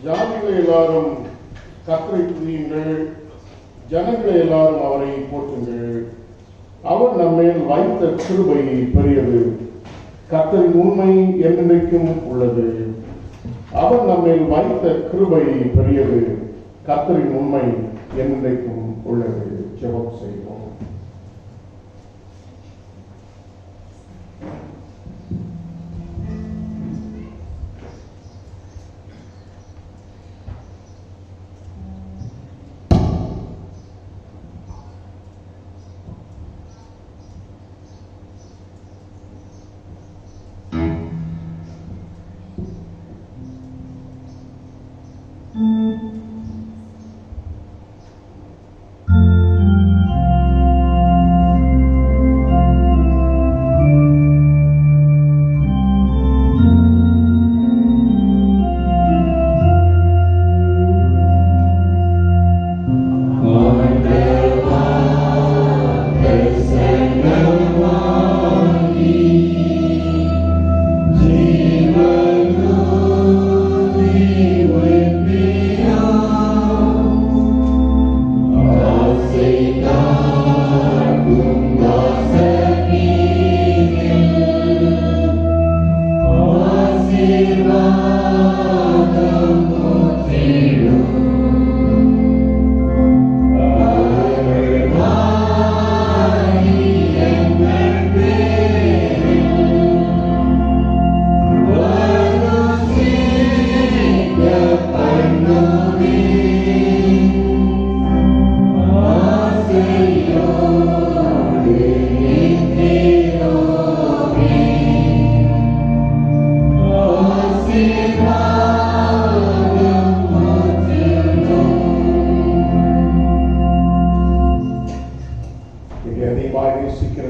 ஜாதிகளை எல்லாரும் கர்த்தரை துதியுங்கள், ஜனங்களை எல்லாரும் அவரை போற்றுங்கள். அவர் நம்மேல் வைத்த கிருபை பெரியது, கர்த்தரின் உண்மை என்றென்றைக்கும் உள்ளது. அவர் நம்மேல் வைத்த கிருபை பெரியது, கர்த்தரின் உண்மை என்றென்றைக்கும் உள்ளது. ஜெபம் செய்வோம்.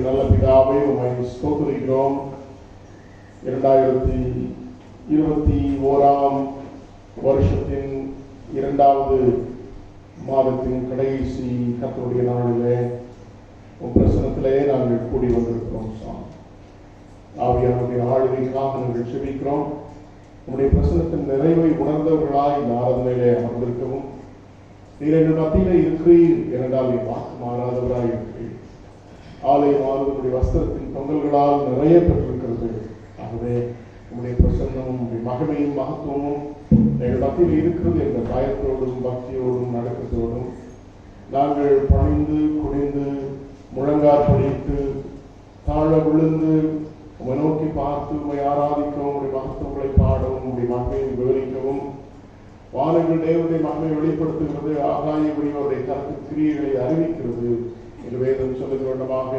நல்ல பிதாவே, உம்மை ஸ்தோத்திரிக்கிறோம். 2021 வருஷத்தின் 2வது மாதத்தின் கடைசி கர்த்தருடைய நாளிலே உம் பிரசன்னத்திலே நாங்கள் கூடி வந்திருக்கிறோம். ஆவியானுடைய ஆளுகைக்காக நாங்கள் செபிக்கிறோம். உங்களுடைய பிரசனத்தின் நிறைவை உணர்ந்தவர்களாய் இந்த ஆராதனையிலே அமர்ந்திருக்கவும், நீர் எங்கள் மத்தியிலே இருக்கிறீர் என்றால் நீ வாக்கு மாறாதவராய் இருக்கிறீர். ஆலயமானது வஸ்திரத்தின் தொங்கல்களால் நிறைய பெற்றிருக்கிறது. ஆகவே உங்களுடைய பிரசன்னமும் உங்களுடைய மகிமையும் மகத்துவமும் எங்கள் மத்தியில் இருக்கிறது என்ற பயத்தோடும் பக்தியோடும் நடக்கத்தோடும் நாங்கள் பணிந்து குனிந்து முழங்கால் படித்து தாழ விழுந்து உங்களை நோக்கி பார்த்து உங்களை ஆராதிக்கவும், உங்களுடைய மகத்துவங்களை பாடவும், உங்களுடைய மகிமையை விவரிக்கவும், வானங்கள் தேவனுடைய மகிமையை வெளிப்படுத்துகிறது, ஆகாய அவருடைய கருத்து கிரியைகளை அறிவிக்கிறது என்று வேதம் சொல்லுகிற வண்ணமாக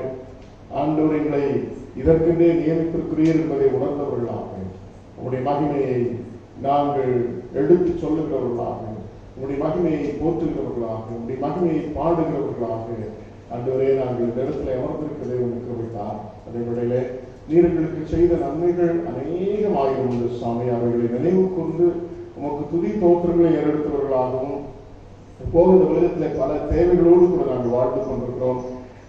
ஆண்டவர் எங்களை இதற்கென்றே நியமித்திருக்கிறீர் என்பதை உணர்ந்தவர்களாக உங்களுடைய மகிமையை நாங்கள் எடுத்து சொல்லுகிறவர்களாக, உங்களுடைய மகிமையை போற்றுகிறவர்களாக, உங்களுடைய மகிமையை பாடுகிறவர்களாக ஆண்டவரே நாங்கள் இந்த இடத்துல அமர்ந்திருக்கிறதை உங்களுக்கு வைத்தார். அதே வேளையிலே நீர் எங்களுக்கு செய்த நன்மைகள் அநேகமாயிரம் உண்டு சுவாமி. அவைகளை நினைவு கொண்டு உமக்கு துதி தோற்றங்களை ஏறெடுத்தவர்களாகவும் இப்போது இந்த உலகத்தில் பல தேவைகளோடு கூட நாங்கள் வாழ்ந்து கொண்டிருக்கிறோம்.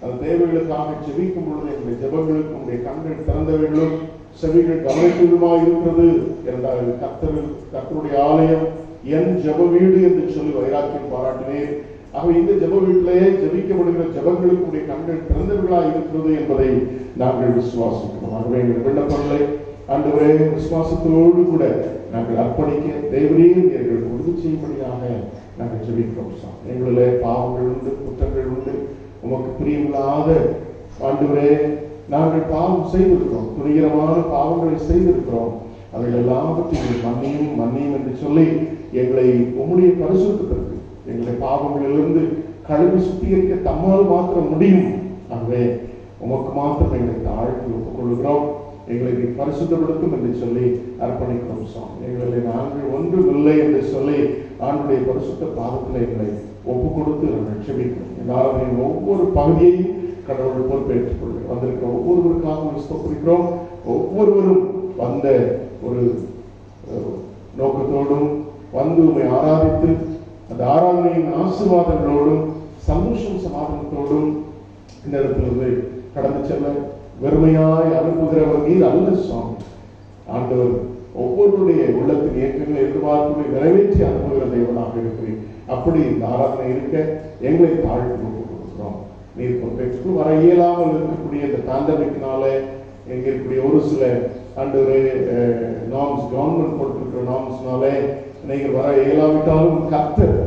அந்த தேவைகளுக்காக ஜெபிக்கும் பொழுது எங்களுடைய ஜெபங்களுக்கு உங்களுடைய கண்கள் திறந்தவைகளும் செவிகள் கவனித்ததுமாய் இருக்கிறது என்றால் கர்த்தருடைய ஆலயம் என் ஜெப வீடு என்று சொல்லி வைராக்கியம் பாராட்டினேன். ஆக இந்த ஜெப வீட்டிலேயே ஜெபிக்கப்படுகிற ஜெபங்களுடைய கண்கள் திறந்தவர்களாய் இருக்கிறது என்பதை நாங்கள் விசுவாசிக்கிறோம். ஆகவே எங்கள் விண்ணப்பங்களை ஆண்டவரே விசுவாசத்தோடு கூட நாங்கள் அர்ப்பணிக்க தேவனே எங்களுக்கு உறுதி செய்யும்படியாக நாங்கள் ஜெபிக்கிறோம். எங்களிலே பாவங்கள் உண்டு, குற்றங்கள் உண்டு, உமக்கு பிரியமில்லாத ஆண்டவரே நாங்கள் பாவம் செய்திருக்கிறோம், துணிகரமான பாவங்களை செய்திருக்கிறோம். அவைகள் எல்லாவற்றையும் மன்னியும் என்று சொல்லி எங்களை உம்முடைய பரிசுத்தத்திற்கு எங்களை பாவங்களிலிருந்து கழுவி சுத்திகரிக்க தம்மால் மாத்திரம் முடியும். ஆகவே உமக்கு மாத்திரம் எங்களை தாழ்த்தி ஒப்புக்கொள்கிறோம். எங்களை பரிசுத்தப்படுத்தும் என்று சொல்லி அர்ப்பணிக்கிறோம் சுவாமி. எங்களை நாங்கள் ஒன்றும் இல்லை என்று சொல்லி ஆண்டுடைய பரிசுத்த பாதத்தில் எங்களை ஒப்பு கொடுத்து நாங்கள் செபிக்கிறோம். எல்லாரும் ஒவ்வொரு பகுதியையும் கடவுள் பொறுப்பேற்றுக் கொள்கிறோம். வந்திருக்கிற ஒவ்வொருவருக்காக ஸ்தோத்திரிக்கிறோம். ஒவ்வொருவரும் வந்த ஒரு நோக்கத்தோடும் வந்து உண்மை ஆராதித்து அந்த ஆராதனையின் ஆசீர்வாதங்களோடும் சந்தோஷம் சமாதானத்தோடும் இந்த இடத்திலிருந்து கடந்து செல்ல வெறுமையாய் அனுப்புகிறவர் நீர் அல்ல சுவாமி. ஆண்டவர் ஒவ்வொருடைய உள்ளத்தின் இயக்கங்களை எதிர்பார்ப்புகளை நிறைவேற்றி அனுப்புகிற தேவனாக இருக்கிறேன். அப்படி இந்த ஆராதனை இருக்க எங்களை தாழ்த்தி கொடுக்கிறோம். நீர் பொறுப்பேற்று வர இயலாமல் இருக்கக்கூடிய இந்த பேண்டமிக்னால எங்க இருக்கக்கூடிய ஒரு சில ஆண்டவரே நார்ம்ஸ் கவர்மெண்ட் போட்டிருக்கிற நார்ம்ஸ்னாலே நீங்கள் வர இயலாவிட்டாலும் கர்த்தர்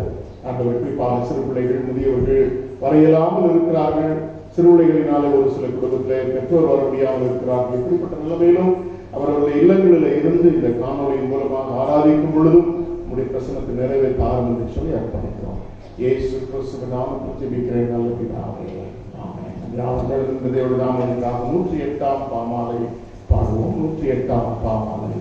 ஆண்டவர் குறிப்பாக சிறு பிள்ளைகள் முதியவர்கள் வர இயலாமல் இருக்கிறார்கள். சிறுபிள்ளைகளினாலே ஒரு சில குடும்பத்தில் பெற்றோர் வர முடியாமல் இருக்கிறார்கள். இப்படிப்பட்ட நிலைமையிலும் அவர்களுடைய இல்லங்களில் இருந்து இந்த காணொலியின் மூலமாக ஆராதிக்கும் பொழுதும் உங்களுடைய பிரசனத்தை நிறைவேற்ற ஆரம்பம் என்று சொல்லி அர்ப்பணிக்கிறோம். இயேசு கிறிஸ்துவின் நாமத்தில் ஜெபிக்கிறேன் நல்ல பிதாவே. ஆமென். இந்த தேவனுடைய நாமத்திற்காக 108ஆம் பாமாலை பாடுவோம். 108ஆம் பாமாலை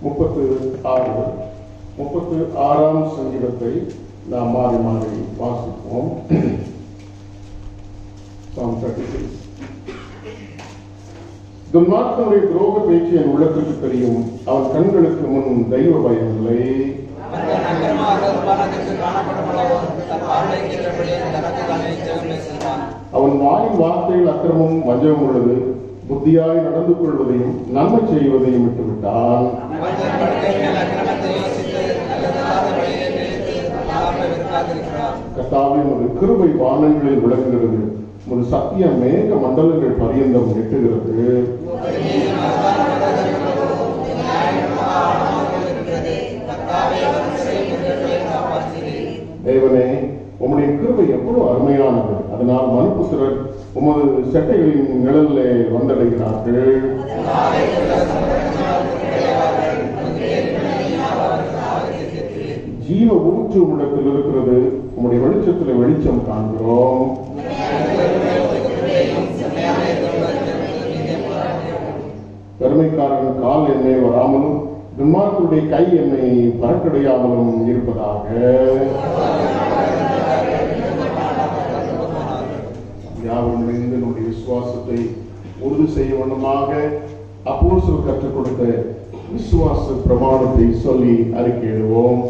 36 36ஆம் சங்கீதத்தை நாம் மாறி மாறி வாசிப்போம். Psalm 36. துன்மார்க்கனுடைய துரோக பேச்சு என் உள்ளத்திற்கு தெரியும். அவன் கண்களுக்கு முன் தெய்வ பயம் இல்லை. அவன் வாயின் வார்த்தையில் அக்கிரமும் வஞ்சகம் உள்ளது. புத்தியாய் நடந்து கொள்வதையும் நன்மை செய்வதையும் விட்டுவிட்டான். கர்த்தாவே, உமது கிருபை வானங்களில் விளங்குகிறது. ஒரு சத்திய மேக மண்டலங்கள் பரியந்தம் எட்டுகிறது. தேவனே, உம்முடைய கிருபை எவ்வளவு அருமையானது. அதனால் மனுபுத்திரர் உமது செட்டைகளின் நிழலிலே வந்தடைகிறார்கள். ஜீவ ஊற்று உள்ளத்தில் இருக்கிறது. உம்முடைய வெளிச்சத்தில் வெளிச்சம் காண்கிறோம். பெருமைக்காரன் கால் என்னை வராமலும் துன்மார்க்கருடைய கை என்னை பறக்கடையாமலும் இருப்பதாக. யாரும் இணைந்து நம்முடைய விசுவாசத்தை உறுதி செய்ய வண்ணமாக அப்போஸ்தலர் கற்றுக் கொடுத்த விசுவாச பிரமாணத்தை சொல்லி அறிக்கையிடுவோம்.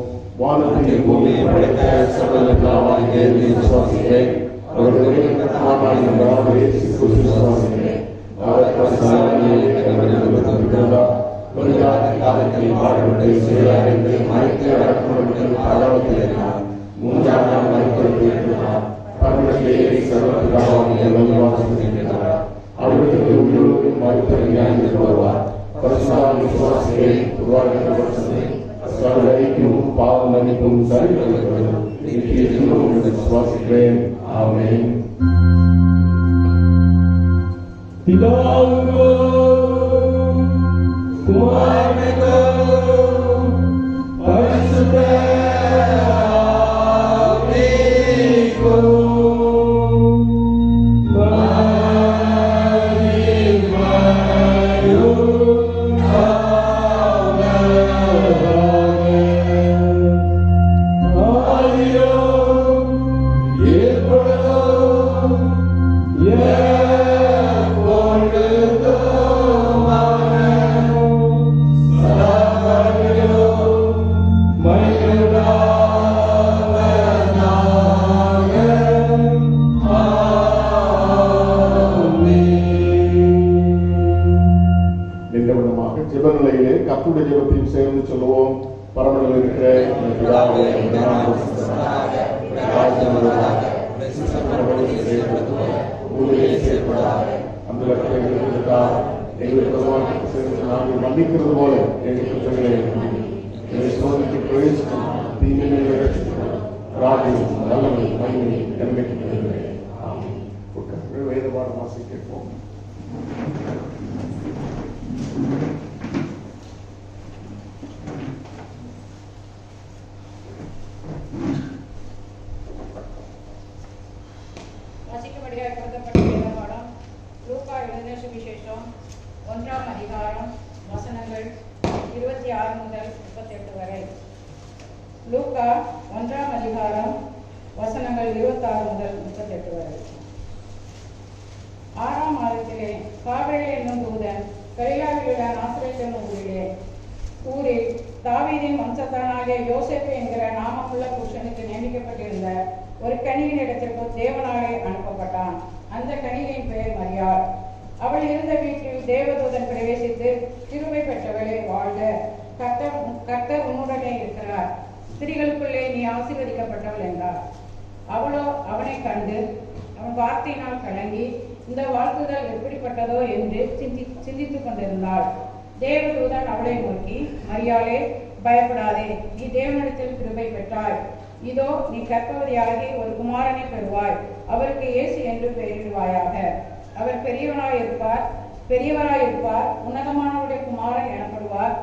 வானத்தில் பூமியை படைத்த சகல பிதாவாகிய விசுவாசிக்கிறேன். அவருடைய குமாரனாகிய இயேசு கிறிஸ்துவை விசுவாசிக்கிறேன். அவர் பரிசுத்தவான்களிலே கர்த்தராகிய காலத்தில் பாடுபட்டு சிறையாயிருந்து மரித்து அடக்கப்பட்டு பாதாளத்தில் இறங்கினார். மூன்றாம் நாள் மரித்தோருக்கு எழுப்பினார். பரமத்திலே சர்வ பிதாவாகிய நல்வாழ்த்துகின்றார். அவர்களுக்கு உயிரோடு மரித்தோர் ஞானத்தில் வருவார். பரிசுத்தவான் விசுவாசிக்கிறேன். உருவாகின்ற வருஷத்தை சகலரைக்கும் பாவ மன்னிப்பும் சரிப்படுகிறது. நித்திய ஜீவனும் விசுவாசிக்கிறேன். ஆமென். பிதாவுக்கோ குமாரனுக்கோ பரிசுத்த ஆவிக்கோ ஜெபநிலையிலே கர்த்தருடைய ஜெபத்தையும் சேர்ந்து சொல்லுவோம். பரமனில் இருக்கிற எங்கள் பிதாவே, அந்த எங்களுக்கு சேர்ந்து நாங்கள் மன்னிக்கிறது போல எங்கள் குற்றங்களை எங்களை சோதனைக்கு பிரவேசிக்கும் தீமையை ராஜ்யம் நல்லது மகிமை எனக்கு வேத பாடம் வாசி கேட்போம். சுவிசேஷம் 1ஆம் அதிகாரம் வசனங்கள் 26 முதல் 38 வரை. லூக்கா 1ஆம் அதிகாரம் வசனங்கள் 26 முதல் 38 வரை. 6ஆம் மாதத்திலே காபிரியேல் என்னும் தூதன் கலிலேயாவிலுள்ள நாசரேத் என்னும் ஊரில் தாவீதின் வம்சத்தானாகிய யோசேப்பு என்கிற நாமமுள்ள புருஷனுக்கு நியமிக்கப்பட்டிருந்த ஒரு கன்னியின் இடத்திற்கு தேவனாலே அனுப்பப்பட்டான். அந்த கன்னியின் பெயர் மரியாள். அவள் இருந்த வீட்டில் தேவதூதன் பிரவேசித்து, கிருபை பெற்றவளே வாழ்க, கர்த்தர் உன்னுடனே இருக்கிறார், ஸ்திரீகளுக்குள்ளே நீ ஆசீர்வதிக்கப்பட்டவள் என்றார். அவளோ அவனை கண்டு அவன் வார்த்தையினால் கலங்கி இந்த வாழ்த்துதல் எப்படிப்பட்டதோ என்று சிந்தித்துக் கொண்டிருந்தாள். தேவதூதன் அவளை நோக்கி, மரியாளே, பயப்படாதே, நீ தேவனிடத்தில் கிருபை பெற்றாய். இதோ நீ கர்ப்பவதியாகி ஒரு குமாரனை பெறுவாய். அவருக்கு இயேசு என்று பெயரிடுவாயாக. அவர் பெரியவராயிருப்பார், உன்னதமானவருடைய குமாரன் எனப்படுவார்.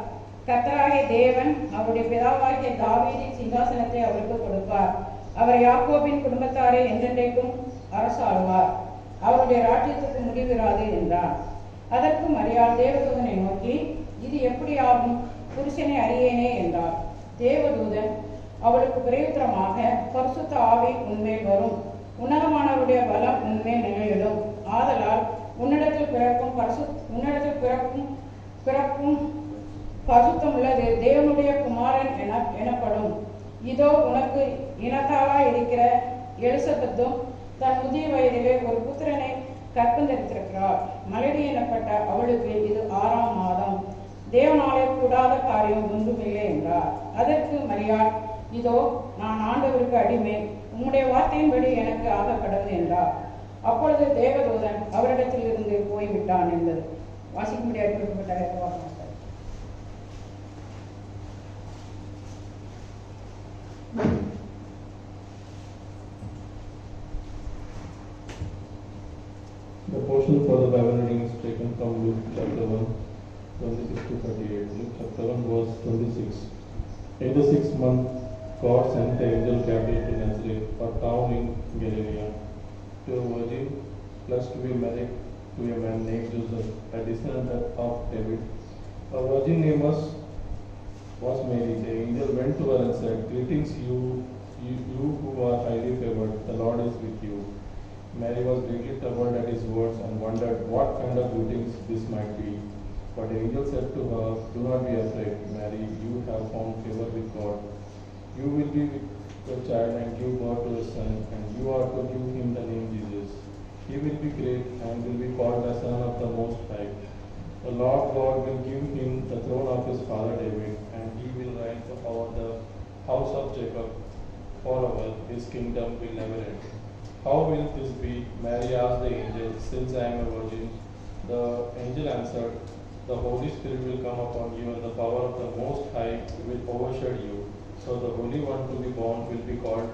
கர்த்தராகிய தேவன் அவருடைய பிதாவாகிய தாவீதின் சிங்காசனத்தை அவருக்கு கொடுப்பார். அவர் யாக்கோபின் குடும்பத்தாரை என்றென்றைக்கும் அரசாளுவார். அவருடைய ராஜ்யத்துக்கு முடிவிராது என்றார். அதற்கு மரியாள் தேவதூதனை நோக்கி, இது எப்படி ஆகும்? புருஷனை அறியேனே என்றார். தேவதூதன் அவளுக்கு பிரயுத்தரமாக, பரிசுத்த ஆவி உன்மேல் வரும், உன்னதமானவருடைய பலம் உன்மேல் நிலையிடும். ஆதலால் உன்னிடத்தில் பிறக்கும் பரிசுத்தமுள்ளது தேவனுடைய குமாரன் எனப்படும். இதோ உனக்கு இனத்தாளாய் இருக்கிற எலிசபெத்தும் தன் முதிய வயதிலே ஒரு புத்திரனை கற்பந்தரித்திருக்கிறார். மலடி எனப்பட்ட அவளுக்கு இது 6ஆம் மாதம். தேவனாலே கூடாத காரியம் ஒன்றுமில்லை என்றார். அதற்கு மரியாள், இதோ நான் ஆண்டவருக்கு அடிமை, உம்முடைய வார்த்தையின்படி எனக்கு ஆகக்கடவுது என்றார். அப்பொழுது தேவதூதன் அவரிடத்தில் இருந்து போய்விட்டான் என்பது வாசிக்க முடியாது. கொடுக்கப்பட்ட The portion for the Bible reading is taken from Luke chapter 1, 26 to 38. Luke chapter 1 verse 26. In the 6th month, God sent the angel Gabriel to Nazareth, a town in Galilee, to a virgin pledged to be married to a man named Joseph, a descendant of David. A virgin name was Mary. The angel went to her and said, "Greetings, you who are highly favored. The Lord is with you." Mary was greatly troubled at his words and wondered what kind of greetings this might be. But the angel said to her, "Do not be afraid, Mary. You have found favor with God. You will be with a child and give birth to a son, and you are to give him the name Jesus. He will be great and will be called the Son of the Most High. The Lord God will give him the throne of his father David, and he will reign over the house of Jacob forever. His kingdom will never end." "How will this be?" Mary asked the angel, "since I am a virgin?" The angel answered, "The Holy Spirit will come upon you, and the power of the Most High will overshadow you. So the Holy One to be born will be called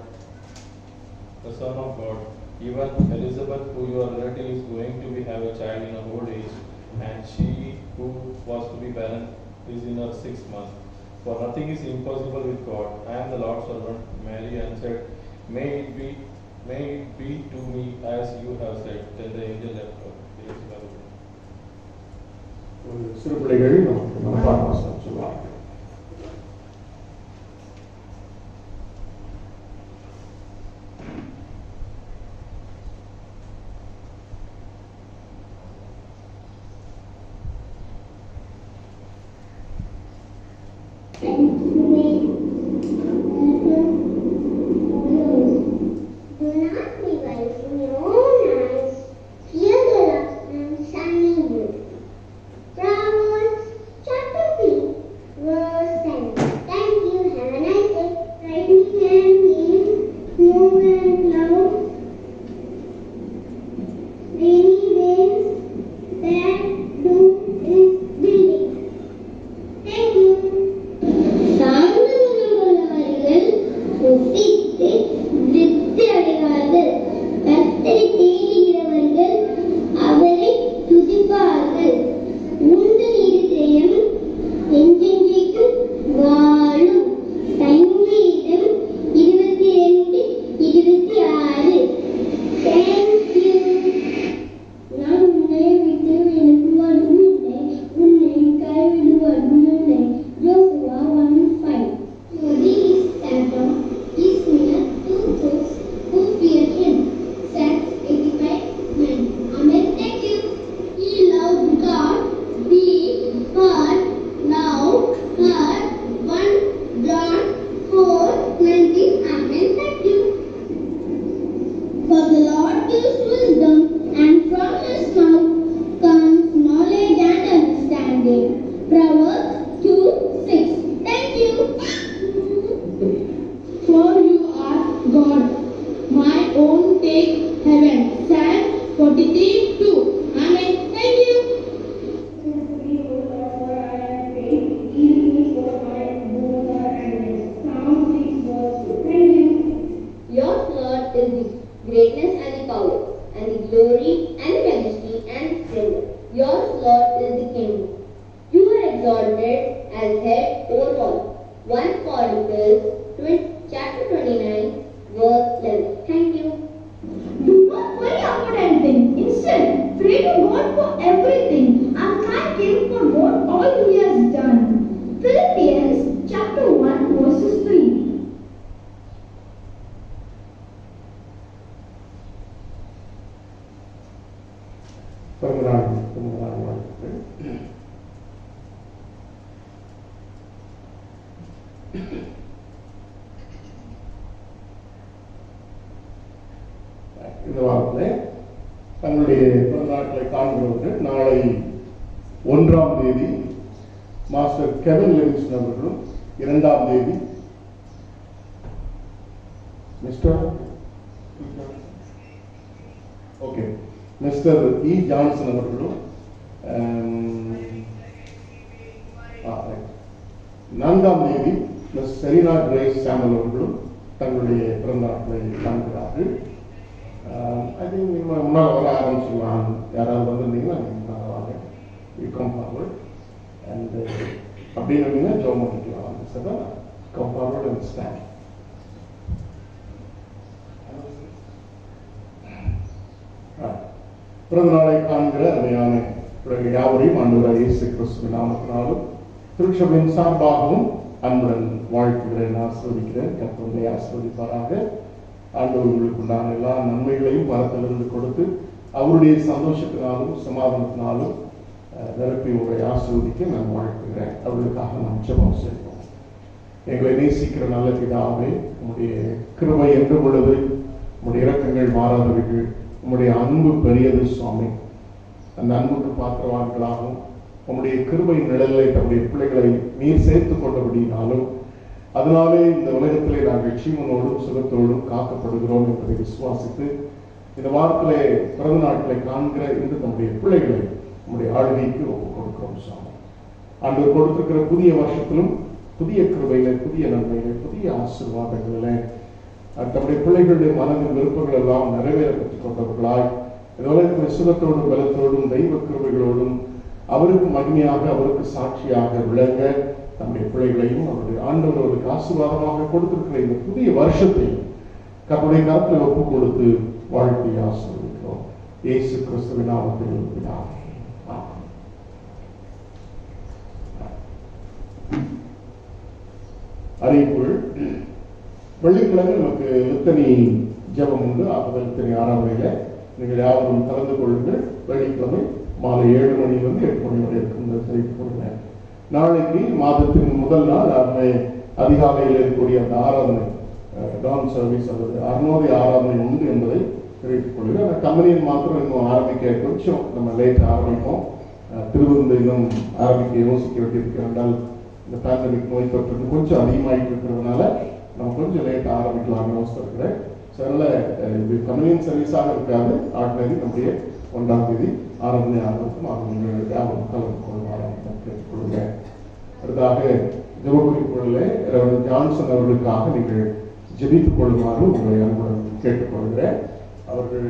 the Son of God. Even Elizabeth, who your relative, is going to have a child in her old age, and she who was to be barren is in her 6th month. For nothing is impossible with God. I am the Lord's servant." Mary answered, May it be to me as you have said." Then the angel left her. சிறு பிள்ளைகள் நமக்கு மனப்பாடம் சொல்லுவார்கள். Everything and thank Him for what all He has done. Philippians பிறந்தநாள் வாழ்த்துக்கள். இந்த வாரத்தில் தங்களுடைய பிறந்தநாட்களை காண்கிறவர்கள் நாளை 1ஆம் தேதி மாஸ்டர் கெவின் லிவிங்ஸ்டன் அவர்களும், 2ஆம் தேதி மிஸ்டர் இ ஜான்சன் அவர்களும், 4ஆம் தேதி மிஸ் செரீனா கிரேஸ் சாமுவல் அவர்களும் தங்களுடைய பிறந்த நாட்களை காண்கிறார்கள். ஐ திங்க் நீங்கள் முன்னால் வர ஆரம்பிச்சிடலாம். யாராவது வந்திருந்தீங்கன்னா நீங்கள் முன்னால் வாங்க, யூ கம் ஃபார்வர்ட் அண்ட் அப்படின்னு இருந்தீங்கன்னா ஜோம் பண்ணிக்கலாம். Sir come forward and stand. பிறந்த நாளை காண்கிற அருமையான பிள்ளைகள் யாவரையும் ஆண்டவராகிய இயேசு கிறிஸ்துவின் நாமத்தினாலும் திருச்சபையின் சார்பாகவும் அன்புடன் வாழ்த்துகிறேன், ஆசீர்வதிக்கிறேன். கர்த்தர் ஆசீர்வதிப்பாராக. ஆண்டவர் உங்களுக்கு உண்டான எல்லா நன்மைகளையும் பரத்திலிருந்து கொடுத்து அவருடைய சந்தோஷத்தினாலும் சமாதானத்தினாலும் நிரப்பி உங்களை ஆசீர்வதிக்க நான் வாழ்த்துகிறேன். அவர்களுக்காக நாம் ஜெபம் செய்வோம். எங்களை நேசிக்கிற நல்ல பிதாவே, உம்முடைய கிருபை என்று பொழுது உம்முடைய இரக்கங்கள் மாறாதவர்கள், உம்முடைய அன்பு பெரியது சுவாமி. அந்த அன்புக்கு பாத்திரவான்களாகவும் உம்முடைய கிருபை நிழலை தம்முடைய பிள்ளைகளை நீர் சேர்த்துக் கொண்டபடினாலும் அதனாலே இந்த உலகத்திலே நாங்கள் ஜீவனோடும் சுகத்தோடும் காக்கப்படுகிறோம் என்பதை விசுவாசித்து இந்த வாரத்திலே பிறந்த நாட்களை காண்கிற இன்று நம்முடைய பிள்ளைகளை நம்முடைய ஆளுகைக்கு ஒப்புக் கொடுக்கிறோம் சுவாமி. ஆண்டவர் கொடுத்திருக்கிற புதிய வருஷத்திலும் புதிய கிருபையில, புதிய நன்மையில, புதிய ஆசீர்வாதங்களில தம்முடைய பிள்ளைகளுடைய மனதின் விருப்பங்கள் எல்லாம் நிறைவேற பெற்றுக் கொண்டவர்களாய் இந்த உலகத்தில் சுகத்தோடும் பலத்தோடும் தெய்வ கிருபைகளோடும் அவருக்கு மகிமையாக, அவருக்கு சாட்சியாக விளங்க நம்முடைய பிள்ளைகளையும் அவருடைய ஆண்டவர் அவருக்கு ஆசீர்வாதமாக கொடுத்திருக்கிற இந்த புதிய வருஷத்தை கர்த்தருடைய கரத்தில் ஒப்புக் கொடுத்து வாழ்த்தி ஆசீர்வதிக்கிறோம். இயேசு கிறிஸ்துவின் நாமத்தில் பிதாவே. அறிவிப்புகள். வெள்ளிக்கிழமை நமக்கு லித்தனி ஜெபம் உண்டு. ஆகுதல் லித்தனி ஆராதனையில நீங்கள் யாரும் கலந்து கொள்ளுங்கள். வெள்ளிக்கிழமை மாலை 7 மணியிலிருந்து 8 மணி வரை இருக்கும் தெரிவிக்கப்படுங்க. நாளைக்கு மாதத்தின் முதல் நாள் அதிகாலையில் இருக்கக்கூடிய அந்த ஆராதனை, டான் சர்வீஸ் அல்லது அருணோதய ஆராதனை உண்டு என்பதை தெரிவித்துக் கொள்கிறேன். அந்த கம்பெனியின் மாத்திரம் இன்னும் ஆரம்பிக்க கொஞ்சம் நம்ம லேட் ஆரம்பிப்போம். திருவிருந்து இன்னும் ஆரம்பிக்க யோசிக்க வேண்டியிருக்க என்றால் இந்த பேண்டமிக் நோய் தொற்று கொஞ்சம் அதிகமாகிட்டு இருக்கிறதுனால நம்ம கொஞ்சம் லேட் ஆரம்பிக்கலாம்னு யோசிச்சிருக்கிறேன். ஸோ அதனால் இது கம்பெனியின் சர்வீஸாக இருக்காது. ஆர்டினரி நம்முடைய 1ஆம் தேதி ஆராதனை ஆரம்பிக்கும். அது நீங்கள் யாரும் கலந்து கொள்ளுமாறு கேட்டுக்கொள்ளுங்க. அடுத்ததாக ஜெபக்குறிப்புகளில் ஜான்சன் அவர்களுக்காக நீங்கள் ஜெபித்துக் கொள்ளுமாறு உங்களை அன்புடன் கேட்டுக்கொள்கிறேன். அவர்கள்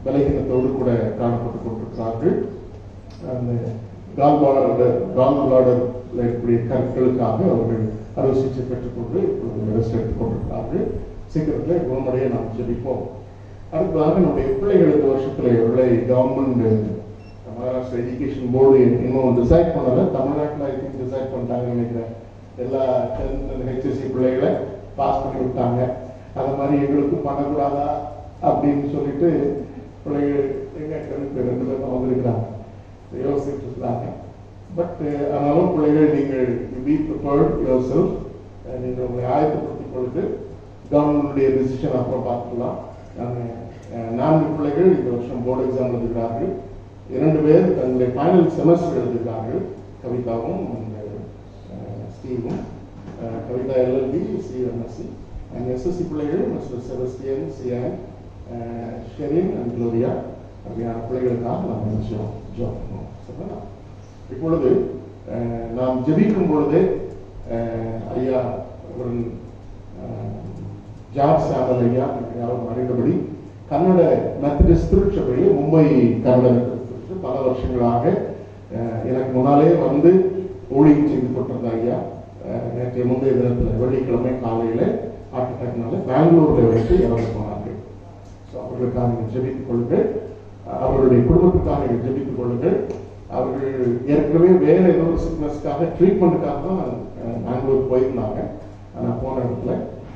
பலகீனத்தோடு கூட காணப்பட்டுக் கொண்டிருக்கிறார்கள். அந்த கால்பிளாடரில் இருக்கக்கூடிய கற்களுக்காக அவர்கள் அறுவை சிகிச்சை பெற்றுக்கொண்டு ரெஸ்ட் எடுத்துக் கொண்டிருக்கிறார்கள். சீக்கிரத்தில் குணமடைய நாம் ஜெபிப்போம். அடுத்ததாக நம்முடைய பிள்ளைகள் இந்த வருஷத்துல இவர்களை கவர்மெண்ட் மகாராஷ்டிரா எஜுகேஷன் போர்டு இன்னும் டிசைட் பண்ணல. தமிழ்நாட்டில் ஐ திங்க் டிசைட் பண்ணிட்டாங்கன்னு நினைக்கிறேன். எல்லா 10th HSC பிள்ளைகளை பாஸ் பண்ணி விட்டாங்க. அது மாதிரி எங்களுக்கும் பண்ணக்கூடாதா அப்படின்னு சொல்லிட்டு பிள்ளைகள் எங்க 2 பேர் வந்திருக்கிறாங்க, யோசிச்சுட்டு இருக்கிறாங்க. பட் ஆனாலும் பிள்ளைகள் நீங்கள் பி ப்ரிப்பேர்ட் யுவர் செல்ஃப், நீங்கள் உங்களை ஆயத்தப்படுத்திக் கொள்ளுது. கவர்மெண்டுடைய டிசிஷன் அப்புறம் பார்த்துக்கலாம். 4 பிள்ளைகள் இந்த வருஷம் போர்டு எக்ஸாம் எழுதுகிறார்கள். 2 பேர் தங்களுடைய ஃபைனல் செமஸ்டர் எழுதுகிறார்கள். கவிதாவும் ஸ்டீவும். Kavitha LLB, CMSC. And SSC பிள்ளைகள் mister Sebastian, Sian, Sherin and Gloria. அப்படியான பிள்ளைகளுக்காக நாம் நிச்சயம் ஜாப் பண்ணுவோம். சரிங்களா? இப்பொழுது நாம் ஜெபிக்கும் பொழுது ஐயா ஜார்ஜ் சாமல் ஐயா யாரும் அறிந்தபடி கன்னட மெத்தடிஸ்ட் திருச்சபையை, மும்பை கன்னட மெத்தடிஸ்ட் பல வருஷங்களாக எனக்கு முன்னாலே வந்து ஊழியம் செய்து கொண்டிருந்த ஐயா நேற்றைய முந்தைய தினத்தில் வெள்ளிக்கிழமை காலையில் ஹார்ட் அட்டாக்னால பெங்களூரில் வைத்து இறந்து போனார்கள். ஸோ அவர்களுக்காக நீங்கள் ஜெபித்துக் கொள்ளுங்கள். அவர்களுடைய குடும்பத்துக்காக நீங்கள் ஜெபித்துக் கொள்ளுங்கள். அவர்கள் ஏற்கனவே வேற ஏதோ ஒரு சிக்னஸ்க்காக ட்ரீட்மெண்ட்டுக்காக தான் பெங்களூர் போயிருந்தாங்க. ஆனால் போன இடத்துல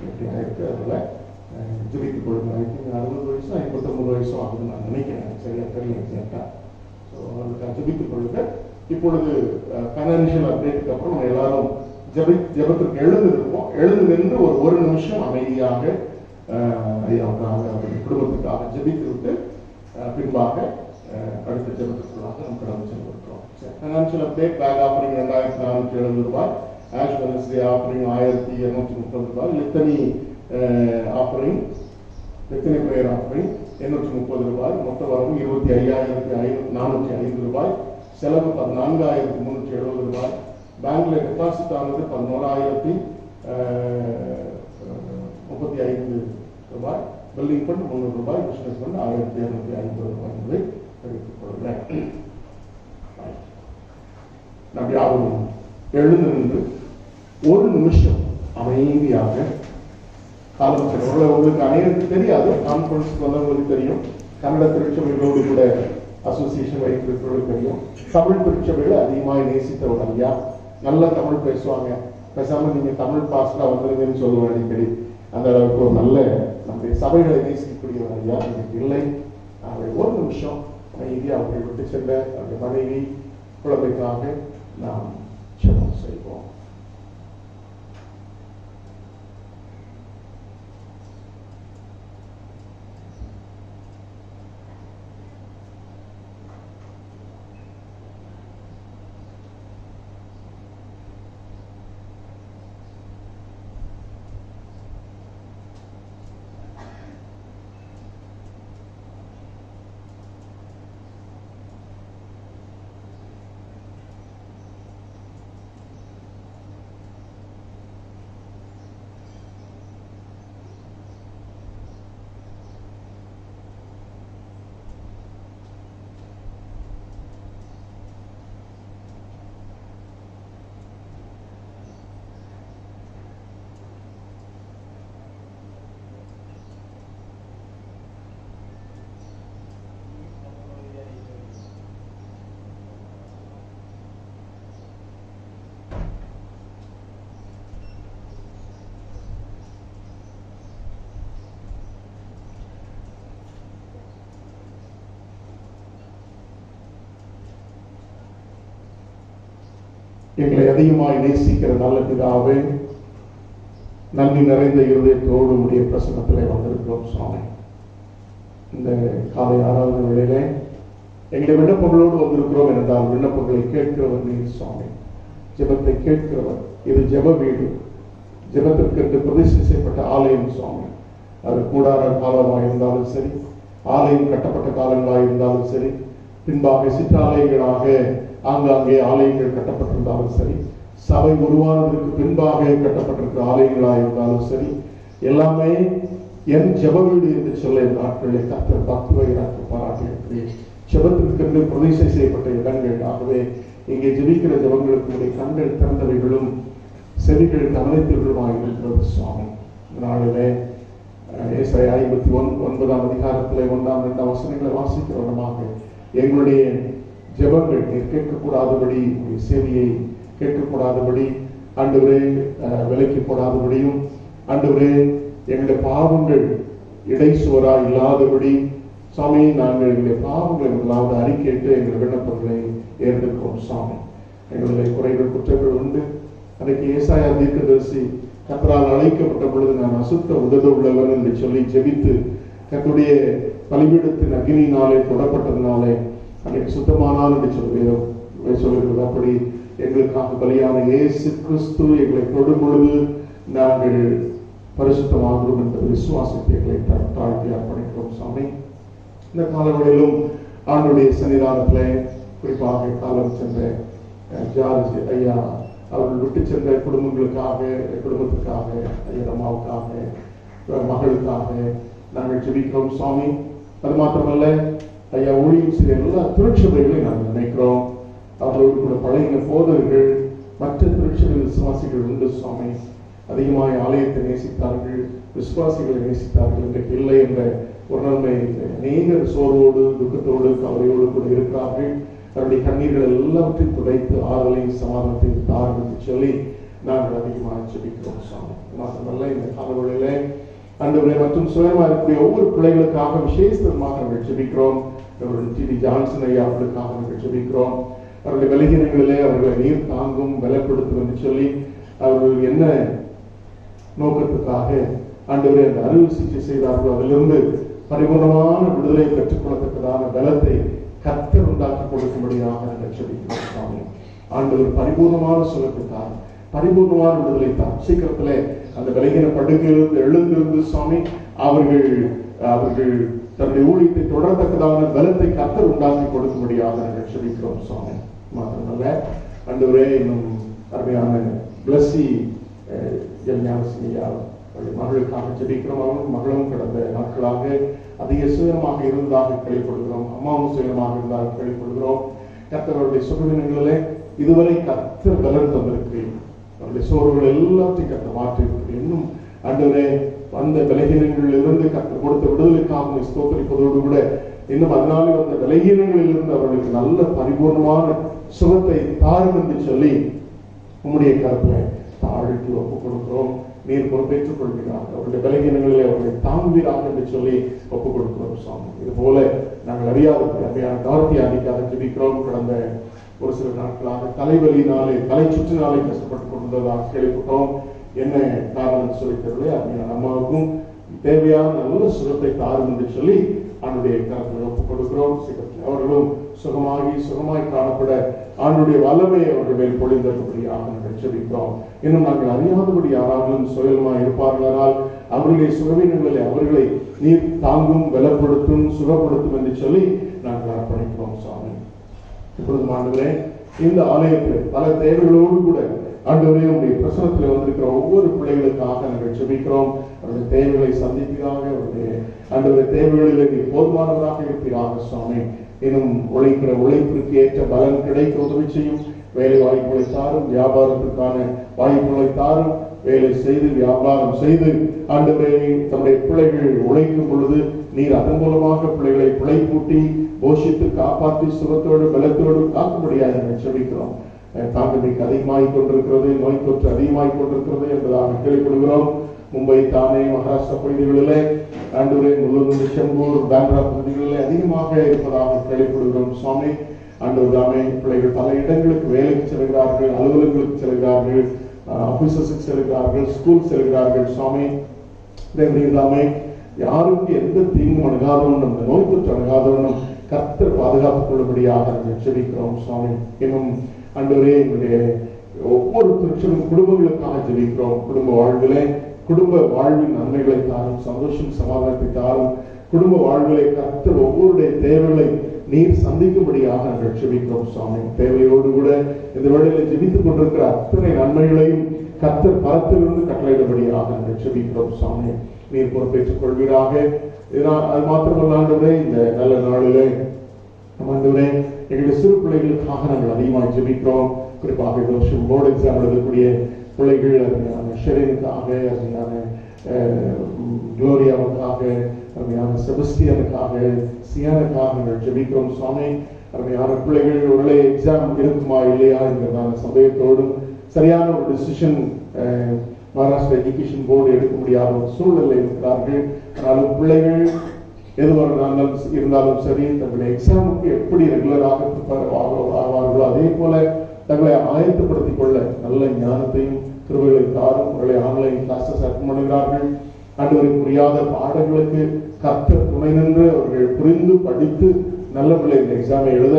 எப்படி ஆயிருக்கு, அதில் ஜெபித்துக் கொள்ளுங்கள். ஐ திங்க் 60 வயசோ 59 வயசோ ஆகுதுன்னு நான் நினைக்கிறேன். சரியா சரியா தெரியல எக்ஸாக்டா. ஸோ அதுக்காக ஜெபித்துக் கொள்ளுங்க. இப்பொழுது ஃபைனான்சியல் அப்டேட்டுக்கு அப்புறம் நம்ம எல்லாரும் ஜெபத்திற்கு எழுந்திருப்போம். எழுந்து நின்று ஒரு நிமிஷம் அமைதியாக ஐயாவுக்காக அவருடைய குடும்பத்துக்காக ஜெபித்து விட்டு பின்பாக அடுத்த ஜெபத்திற்குள்ளாக நம்ம கடந்து சென்றிருக்கிறோம். ஃபைனான்சியல் அப்டேட் பேக் ஆஃபரிங் 2470 ரூபாய், ஆஷ் வெனஸ்டே ஆஃபரிங் 1230 ரூபாய், லித்தனி ஆஃபரிங் லித்தனி பிரேயர் ஆஃபரிங் 830 ரூபாய், மொத்த வரவு 25,405 ரூபாய், செலவு 14,370 ரூபாய், பேங்க்ல டெபாசிட் ஆனது 11,035 ரூபாய், பில்டிங் ஃபண்ட் 300 ரூபாய், பிசினஸ் ஃபண்ட் 1,250 ரூபாய் என்பதை தெரிவித்துக் கொள்கிறேன். நம் யாரும் எழுந்து நின்று ஒரு நிமிஷம் அமைதியாக காலம் செல்ல. உங்களுக்கு அனைவருக்கும் தெரியாது, கான்ஃபரன்ஸ்க்கு வந்தவங்களுக்கு தெரியும், கன்னட திருச்சபைகளோடு கூட அசோசியேஷன் வைத்திருக்கிறவர்களுக்கு தெரியும். தமிழ் திருச்சபைகளை அதிகமாக நேசித்தவர் ஐயா, நல்ல தமிழ் பேசுவாங்க. பேசாம நீங்க தமிழ் பாஸ்டா வந்துருங்கன்னு சொல்லுவாங்க அடிக்கடி. அந்த அளவுக்கு ஒரு நல்ல நம்முடைய சபைகளை நேசிக்கக்கூடியவர் ஐயா இன்னைக்கு இல்லை. அவரை ஒரு நிமிஷம் அமைதியா அவரை விட்டு சென்ற அவருடைய மனைவி குழந்தைக்காக நாம் ஜெபம் செய்வோம். எங்களை அதிகமாய் நேசிக்கிற நல்ல பிதாவே, நன்றி நிறைந்த இருதயத்தோடு உடைய பிரசன்னத்திலே வந்திருக்கிறோம் சுவாமி. இந்த காலை ஆராதனை வேளையிலே எங்களை விண்ணப்பங்களோடு வந்திருக்கிறோம் என்றால் விண்ணப்பங்களை கேட்கிறவர் நீர் சுவாமி, ஜெபத்தை கேட்கிறவர். இது ஜெப வீடு, ஜெபத்திற்கு என்று பிரதிஷ்டை செய்யப்பட்ட ஆலயம் சுவாமி. அது கூடார காலமாக இருந்தாலும் சரி, ஆலயம் கட்டப்பட்ட காலங்களாக இருந்தாலும் சரி, பின்பாக சிற்றாலயங்களாக ஆங்காங்கே ஆலயங்கள் கட்டப்பட்டிருந்தாலும் சரி, சபை உருவானதற்கு பின்பாக கட்டப்பட்டிருக்கிற ஆலயங்களாக இருந்தாலும் சரி, எல்லாமே என் ஜெப வீடு என்று சொல்ல நாட்களில் கர்த்தர் பக்தி வைராக்கு பாராட்டியிருக்கிறேன். ஜெபத்திற்கென்று பிரதிஷ்டை செய்யப்பட்ட இடங்கள். ஆகவே இங்கே ஜெபிக்கிற ஜெபங்களுக்கு கண்கள் திறந்தவைகளும் செவிகள் கவனித்தவர்களுமாக இருக்கிறது சுவாமி. இந்த நாளிலே ஏசாயா 59ஆம் அதிகாரத்திலே 1, 2 வசனங்களை வாசிக்கிற விதமாக எங்களுடைய ஜெபங்கள் நீர் கேட்கக்கூடாதபடி, உங்களுடைய சேவையை கேட்கக்கூடாதபடி, ஆண்டவரே விலைக்கு போடாதபடியும், ஆண்டவரே எங்களுடைய பாவங்கள் இடைசுவரா இல்லாதபடி சாமி, நாங்கள் எங்களுடைய பாவங்களை முதலாவது அறிக்கையிட்டு எங்கள் விண்ணப்பங்களை ஏறெடுக்கிறோம் சாமி. எங்களுடைய குறைகள் குற்றங்கள் உண்டு. அன்றைக்கு ஏசாயா தீர்க்கதரிசி கர்த்தரால் அழைக்கப்பட்ட பொழுது நான் அசுத்த உதத உள்ளவன் என்று சொல்லி ஜெபித்து கர்த்தருடைய பலிபீடத்தின் அக்னியினாலே தொடப்பட்டதினாலே அன்றைக்கு சுத்தமானால் என்று சொல்லுகிறது. அப்படி எங்களுக்காக பலியான இயேசு கிறிஸ்து எங்களை தொடும் பொழுது நாங்கள் பரிசுத்தமாகிறோம் என்ற விசுவாசத்தை எங்களை தாழ்த்தி அர்ப்பணிக்கிறோம் சாமி. இந்த காலங்களிலும் ஆண்டுடைய சன்னிதானத்திலே குறிப்பாக காலம் சென்ற ஜார்ஜ் ஐயா அவர்கள் விட்டு சென்ற குடும்பத்துக்காக ஐயா அம்மாவுக்காக மகளுக்காக நாங்கள் ஜெபிக்கிறோம் சுவாமி. அது மாத்திரமல்ல, ஐயா ஊழியம் செய்த எல்லா திருச்சபைகளையும் நாங்கள் நினைக்கிறோம். அவர்களோடு கூட பழகின போதர்கள், மற்ற திருச்சபை விசுவாசிகள் உண்டு சுவாமி. அதிகமாக ஆலயத்தை நேசித்தார்கள், விசுவாசிகளை நேசித்தார்கள். இன்றைக்கு இல்லை என்ற ஒரு நன்மை அநேக சோர்வோடு துக்கத்தோடு கவலையோடு கூட இருக்கிறார்கள். அவருடைய கண்ணீர்கள் எல்லாவற்றையும் துடைத்து ஆறுதலையும் சமாதானத்தையும் தாருங்கள் சொல்லி நாங்கள் அதிகமாக ஜெபிக்கிறோம் சுவாமி. மாத்திரமல்ல, இந்த காலவெளியிலே ஆண்டவரே மற்றும் சுயமா இருக்கக்கூடிய ஒவ்வொரு பிள்ளைகளுக்காக விசேஷமாக நாங்கள் ஜெபிக்கிறோம். டிடி ஜான்சன் ஐயா அவர்களுக்காக நாங்கள் ஜெபிக்கிறோம். அவருடைய பலகீனங்களிலே அவர்களை நீர் தாங்கும் பலப்படுத்தும் என்று சொல்லி அவர்கள் என்ன நோக்கத்துக்காக ஆண்டவரே அந்த அறுவை சிகிச்சை செய்தார்கள் அதிலிருந்து பரிபூர்ணமான விடுதலை பெற்றுக்கொள்ளத்தக்கதான பலத்தை கர்த்தர் உண்டாக்கி கொடுக்கும்படியாக நாங்கள் ஜெபிக்கிறோம் சுவாமி. ஆண்டவர் பரிபூர்ணமான சுகத்துக்காக பரிபூர்ணமான விடுதலை தான் சீக்கிரத்திலே அந்த பலகீன படுக்கையிலிருந்து எழுந்திருந்து சுவாமி அவர்கள் தன்னுடைய ஊழியத்தை தொடரத்தக்கதான பலத்தை கர்த்தர் உண்டாக்கி கொடுக்கும்படியாக நாங்கள் ஜெபிக்கிறோம் சுவாமி. மாத்திரமல்ல ஆண்டவரே இன்னும் அருமையான பிளஸ்ஸி மகளுக்காக ஜெபிக்கிறோம். அவரும் மகளும் கடந்த நாட்களாக அதிக சுயமாக இருந்ததாக கேள்விப்படுகிறோம். அம்மாவும் சுயமாக இருந்ததாக கேள்விப்படுகிறோம். கர்த்தருடைய சுகவீனங்களிலே இதுவரை கர்த்தர் பலன் தந்திருக்கிறேன். அவருடைய சோர்வுகள் எல்லாத்தையும் கர்த்தர் மாற்றி இருக்கிறேன். இன்னும் ஆண்டவரே அந்த பலகீனங்களில் இருந்து கர்த்தர் கொடுத்த விடுதலுக்காக ஸ்தோத்திரிப்பதோடு கூட இன்னும் அதனாலே அந்த பலகீனங்களில் இருந்து அவர்களுக்கு நல்ல பரிபூர்ணமான சுகத்தை தாரும் என்று சொல்லி உம்முடைய கருத்தை தாழ்த்தி ஒப்புக் கொடுக்கிறோம். நீர் பொறுப்பேற்றுக் கொள்கிறார். அவருடைய பலகீனங்களிலே அவர்களை தாங்குவீராக என்று சொல்லி ஒப்புக் கொடுக்கிறோம் சுவாமி. இது போல நாங்கள் அறியாத அருமையான கார்த்தியானிக்காக ஜெபிக்கிறோம். கடந்த ஒரு சில நாட்களாக தலைவலினாலே தலை சுற்றினாலே கஷ்டப்பட்டுக் கொண்டதாக கேள்விப்பட்டோம். என்ன காரணம் சொல்லித்தரவே அருமையான அம்மாவுக்கும் தேவையான நல்ல சுகத்தை தாரும் என்று சொல்லி ஆண்டுடைய கருத்தை ஒப்புக் கொடுக்கிறோம். அவர்களும் சுகமாய் காணப்பட ஆண்டுடைய வல்லமை அவர்கள் மேல் பொழிந்தபடியாக நாங்கள் ஜெபிக்கிறோம். இன்னும் நாங்கள் அறியாதபடி யாராலும் சுயமாய் இருப்பார்களால் அவர்களுடைய சுகவீனங்களில் அவர்களை நீர் தாங்கும் பலப்படுத்தும் சுகப்படுத்தும் என்று சொல்லி நாங்கள் அர்ப்பணிக்கிறோம் சுவாமி. இப்பொழுது ஆண்டவரே இந்த ஆலயத்தில் பல தேவைகளோடு கூட ஆண்டவரே உங்களுடைய பிரசனத்தில் வந்திருக்கிற ஒவ்வொரு பிள்ளைகளுக்காக நாங்கள் ஜெபிக்கிறோம். அவருடைய தேவைகளை சந்திப்பீராக. அவருடைய ஆண்டவருடைய தேவைகளில் நீ போதுமானவராக இருப்பீராக சுவாமி. இன்னும் உழைக்கிற உழைப்பிற்கு ஏற்ற பலன் கிடைக்க உதவி செய்யும். வேலை வாய்ப்புகளை தாரும். வியாபாரத்துக்கான வாய்ப்புகளை தாரும். வேலை செய்து வியாபாரம் செய்து ஆண்டவரே தம்முடைய பிள்ளைகள் உழைக்கும் பொழுது நீர் அதன் மூலமாக பிள்ளைகளை பிழைப்பூட்டி போஷித்து காப்பாற்றி சுகத்தோடு பலத்தோடு காக்கும்படியாக நாங்கள் ஜெபிக்கிறோம். தாண்டமிக்கு அதிகமாகிக் கொண்டிருக்கிறது, நோய் தொற்று அதிகமாகிக் கொண்டிருக்கிறது என்பதாக கேள்விப்படுகிறோம். மும்பை, தானே, மகாராஷ்டிரா பகுதிகளிலே ஆண்டவரே முள்ளூர், செம்பூர், பேண்ட்ரா பகுதிகளிலே அதிகமாக இருப்பதாக கேள்விப்படுகிறோம் சுவாமி. ஆண்டவர் தாமே பிள்ளைகள் பல இடங்களுக்கு வேலைக்கு செல்கிறார்கள், அலுவலகங்களுக்கு செல்கிறார்கள், ஆபீசஸுக்கு செல்கிறார்கள், ஸ்கூல் செல்கிறார்கள் சுவாமி. தேவரீதாமே யாருக்கு எந்த தீங்கும் அணுகாதவனும் இந்த நோய் தொற்று அணுகாதவனும் கர்த்தர் பாதுகாத்துக் கொள்ளும்படியாக நாங்கள் ஜெபிக்கிறோம் சுவாமி. இன்னும் ஆண்டவரே எங்களுடைய ஒவ்வொரு திருச்சலும் குடும்பங்களுக்காக ஜெபிக்கிறோம். குடும்ப வாழ்வின் நன்மைகளை தாரும், சந்தோஷம் சமாதானத்தை தாரும். குடும்ப வாழ்விலை கர்த்தர் ஒவ்வொருடைய தேவைகளை நீர் சந்திக்கும்படியாக நாங்கள் ஜெபிக்கிறோம் சுவாமி. தேவையோடு கூட இந்த வேளையில் ஜெபித்துக் கொண்டிருக்கிற அத்தனை நன்மைகளையும் கர்த்தர் பரத்திலிருந்து கட்டளையிடும்படியாக நாங்கள் ஜெபிக்கிறோம் சுவாமி. நீர் பொறுப்பேற்றுக் கொள்வீராக. அது மாத்திரமல்ல ஆண்டவரே இந்த நல்ல நாளிலே ஆண்டவரே எங்களுடைய சிறு பிள்ளைகளுக்காக நாங்கள் அதிகமாக ஜெபிக்கிறோம். குறிப்பாக இந்த வருஷம் போர்டு எக்ஸாம் எழுதக்கூடிய பிள்ளைகள் அருமையான ஷெரினுக்காக, அருமையான குளோரியாவுக்காக, அருமையான செபஸ்டியனுக்காக, சியானுக்காக நாங்கள் ஜெபிக்கிறோம் சுவாமி. அருமையான பிள்ளைகள் ஒருவேளை எக்ஸாம் இருக்குமா இல்லையா என்கிறதான சந்தேகத்தோடும் சரியான ஒரு டிசிஷன் மகாராஷ்டிரா எஜுகேஷன் போர்டு எடுக்க முடியாத ஒரு சூழ்நிலை இருக்கிறார்கள். ஆனாலும் பிள்ளைகள் எதுவாக இருந்தாலும் சரி தங்களுடைய எக்ஸாமுக்கு எப்படி ரெகுலராக ஆவார்களோ அதே போல தங்களை ஆயத்தப்படுத்திக் கொள்ள நல்ல ஞானத்தையும் கிருபைகளை தாரும். அவர்களை ஆன்லைன் கிளாஸஸ் அட்டெண்ட் பண்ணுகிறார்கள். ஆண்டவரை புரியாத பாடங்களுக்கு கர்த்தர் துணை நின்று அவர்கள் புரிந்து படித்து நல்ல பிள்ளை இந்த எக்ஸாமை எழுத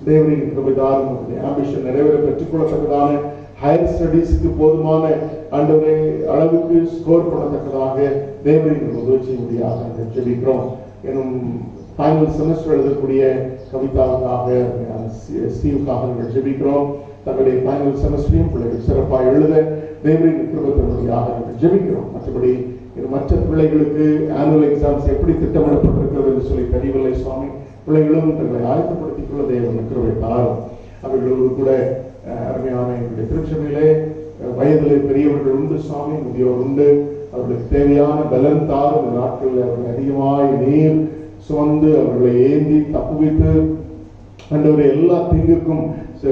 தேவரின் கிருபை தாரும். ஆம்பிஷன் நிறைவேற பெற்றுக்கொள்ளத்தக்கதான ஹையர் ஸ்டடீஸ்க்கு போதுமான ஆண்டவரை அளவுக்கு ஸ்கோர் பண்ணத்தக்கதாக தேவரின் உதவி செய்யும்படியாக நாங்கள் ஜெபிக்கிறோம். எனும் ஃபைனல் செமஸ்டர் எழுதக்கூடிய கவிதாவுக்காக, ஸ்டீவுக்காக நாங்கள் ஜெபிக்கிறோம். தங்களுடைய ஃபைனல் செமஸ்டரையும் பிள்ளைகள் சிறப்பாக எழுத தேவரின் கிருபையாக நாங்கள் ஜெபிக்கிறோம். மற்றபடி மற்ற பிள்ளைகளுக்கு ஆனுவல் எக்ஸாம்ஸ் எப்படி திட்டமிடப்பட்டிருக்கிறது என்று சொல்லி தெரியவில்லை சுவாமி. பிள்ளைகளும் தங்களை ஆயத்தப்படுத்திக் கொள்ள தேவன் கிருபை தாரும். அவர்களோடு கூட அருமையான எங்களுடைய திருச்சபையிலே வயதிலே பெரியவர்கள் உண்டு சுவாமி, முதியோர் உண்டு. அவர்களுக்கு தேவையான பலன் தாரும். இந்த நாட்களில் அவர்கள் அதிகமாய் நீர் சுமந்து அவர்களை ஏந்தி தப்புவித்து ஆண்டவரை எல்லா தீங்குக்கும்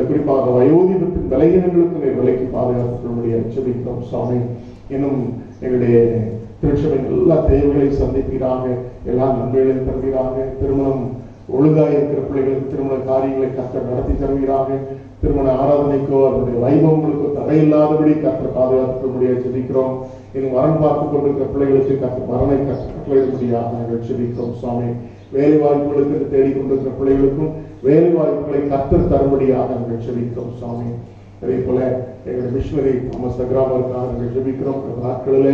குறிப்பாக வயோதிபத்தின் பலகீனங்களுக்கும் விலைக்கு பாதுகாத்துக் கொள்ளும்படியாக ஜெபிக்கிறோம் சுவாமி. இன்னும் எங்களுடைய திருச்சபையின் எல்லா தேவைகளையும் சந்திப்பீராக, எல்லா நன்மைகளையும் தருவீராக. திருமணம் ஒழுங்காக இருக்கிற பிள்ளைகளுக்கு திருமண காரியங்களை கர்த்தர் நடத்தி தருவீராக. திருமண ஆராதனைக்கோ அதனுடைய வைபவங்களுக்கோ தடையில்லாதபடி கர்த்தர் பாதுகாத்துக்க முடியாது ஜெபிக்கிறோம். இன்னும் வரன் பார்த்து கொண்டிருக்கிற பிள்ளைகளுக்கு கர்த்தர் வரனை கட்டளையிடும்படியாக நாங்கள் ஜெபிக்கிறோம் சுவாமி. வேலை வாய்ப்புகளுக்கு தேடிக்கொண்டிருக்கிற பிள்ளைகளுக்கும் வேலை வாய்ப்புகளை கர்த்தர் தரும்படியாக நாங்கள் ஜெபிக்கிறோம் சுவாமி. அதே போல எங்களுடைய மிஷனரி தாமஸ் அக்ராமருக்காக நாங்கள் ஜெபிக்கிறோம். நாட்களிலே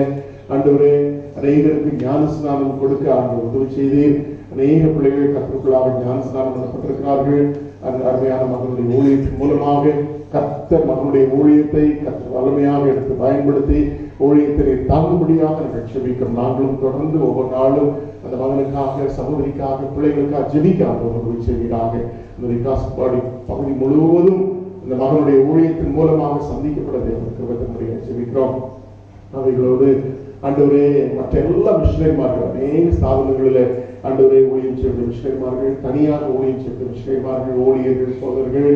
ஆண்டவரே அநேகருக்கு ஞானஸ்நானம் கொடுக்க ஆண்டவர் உதவி செய்தீர். அநேக பிள்ளைகள் கர்த்தருக்குள்ளாக ஞானஸ்நானம் பண்ணப்பட்டிருக்கிறார்கள். அந்த அருமையான மகனுடைய ஊழியத்தின் மூலமாக கர்த்தர் மகனுடைய ஊழியத்தை கர்த்தர் வலிமையாக எடுத்து பயன்படுத்தி ஊழியத்தை தாங்கும்படியாக நாங்கள் ஜெபிக்கிறோம். நாங்களும் தொடர்ந்து ஒவ்வொரு நாளும் அந்த மகனுக்காக, சகோதரிக்காக, பிள்ளைகளுக்காக ஜெபிக்க ஆண்டவர் உதவி செய்வீராக. இந்த விகாசப்பாடி பகுதி முழுவதும் இந்த மகனுடைய ஊழியத்தின் மூலமாக சந்திக்கப்பட தேவனுடைய ஜெபிக்கிறோம். அவைகளோடு ஆண்டவரே மற்ற எல்லா மிஷனரிமார்கள் அநேக ஸ்தாபனங்களில் ஆண்டவரே ஊழியம் செய்த மிஷனரிமார்கள், தனியாக ஊழியம் செய்த மிஷனரிமார்கள், ஊழியர்கள், சோதரர்கள்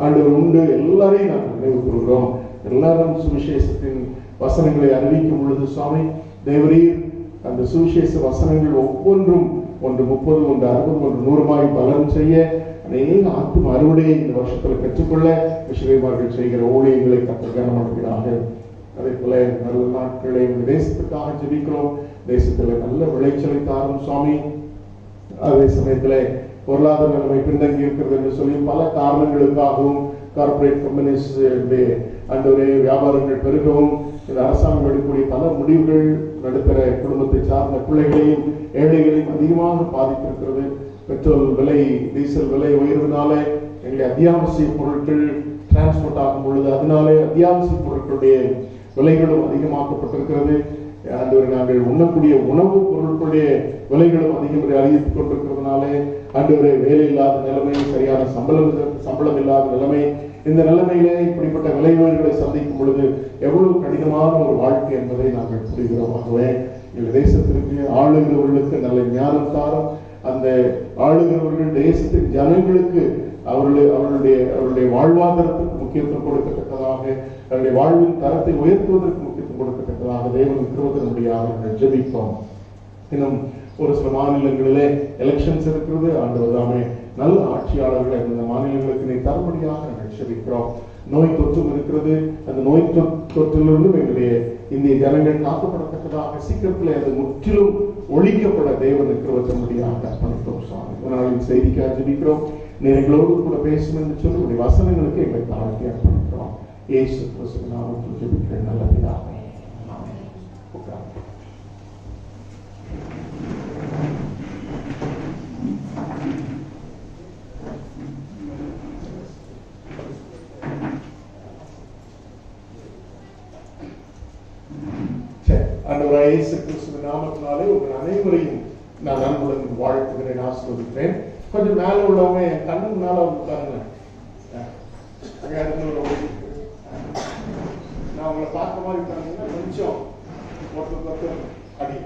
ஆண்டவர் உண்டு. எல்லாரையும் நாங்கள் நினைவு கூறுகிறோம். எல்லாரும் சுவிசேஷத்தின் வசனங்களை அறிவிக்கும் பொழுது சுவாமி தேவரீர் அந்த சுவிசேஷ வசனங்கள் ஒவ்வொன்றும் 1 30, 1 60, 1 100 பலன் செய்ய அநேக ஆத்தும அறுவடையை இந்த வருஷத்துல பெற்றுக்கொள்ள மிஷனரிமார்கள் செய்கிற ஊழியங்களை கர்த்தர் கனப்படுகிறார்கள். அதே போல நல்ல நாட்களை தேசத்துக்காக ஜெபிக்கிறோம். தேசத்துல நல்ல விளைச்சலை தாரும் சுவாமி. அதே சமயத்துல பொருளாதார நிலைமை பின்தங்கி இருக்கிறது என்று சொல்லி பல காரணங்களுக்காகவும் கார்பரேட் கம்பெனிஸ் அன்றொரு வியாபாரங்கள் பெருகவும் இந்த அரசாங்கம் எடுக்கக்கூடிய பல முடிவுகள் நடுத்தர குடும்பத்தை சார்ந்த பிள்ளைகளையும் ஏழைகளையும் அதிகமாக பாதித்திருக்கிறது. பெட்ரோல் விலை, டீசல் விலை உயர்வதனால எங்களுடைய அத்தியாவசிய பொருட்கள் டிரான்ஸ்போர்ட் ஆகும் பொழுது அதனாலே அத்தியாவசிய பொருட்களுடைய விலைகளும் அதிகமாக்கப்பட்டிருக்கிறது. நாங்கள் உண்ணக்கூடிய உணவு பொருட்களுடைய விலைகளும் அதிகம் அறிவித்துக் கொண்டிருக்கிறதுனாலே ஆண்டவரே வேலை இல்லாத நிலைமை, சரியான சம்பளம் இல்லாத நிலைமை, இந்த நிலைமையிலே இப்படிப்பட்ட விலை உயர்வுகளை சந்திக்கும் பொழுது எவ்வளவு கடினமான ஒரு வாழ்க்கை என்பதை நாங்கள் புரிகிறோம். ஆகவே எங்கள் தேசத்திற்கு ஆளுகிறவர்களுக்கு நல்ல ஞானம் தாரும். அந்த ஆளுகிறவர்கள் தேசத்தின் ஜனங்களுக்கு அவர்களுடைய வாழ்வாதாரத்துக்கு முக்கியத்துவம் கொடுக்கத்தக்கதாக, அவருடைய வாழ்வின் தரத்தை உயர்த்துவதற்கு முக்கியத்துவம் கொடுக்கத்தக்கதாக தேவன் கிருபையின்படியாக ஜெபிப்போம். இன்னும் ஒரு சில மாநிலங்களிலே எலெக்ஷன்ஸ் இருக்கிறது. ஆண்டவர் தாமே நல்ல ஆட்சியாளர்களை அந்த மாநிலங்களுக்கு நீ தரும்படியாக நாங்கள் ஜெபிக்கிறோம். நோய் தொற்றும் இருக்கிறது. அந்த நோய் தொற்றிலிருந்து எங்களுடைய இந்திய ஜனங்கள் காக்கப்படத்தக்கதாக சீக்கிரத்தில் அது முற்றிலும் ஒழிக்கப்பட தேவன் கிருபையின்படியாக அர்ப்பணிக்கிறோம் சுவாமி. நாளின் செய்திக்காக ஜெபிக்கிறோம். எங்களோடு கூட பேசும் என்று சொல்லி உடைய வசனங்களுக்கு எங்களை தாழ்த்தி அர்ப்பணிக்கிறோம். இயேசு கிறிஸ்துவின் நாமத்தில் ஜெபிக்கிறேன் நல்ல பிதாவே. ஆண்டவராகிய இயேசு கிறிஸ்துவின் நாமத்தினாலே உங்கள் அனைவரையும் நான் அன்புடன் வாழ்த்துகிறேன், ஆசீர்வதிக்கிறேன். கொஞ்சம் மேல உள்ளவங்க என் கண்ணு முன்னால உட்காருங்க. நான் உங்களை பார்க்க மாதிரி உட்காருங்கன்னா கொஞ்சம் ஒருத்தர் அடி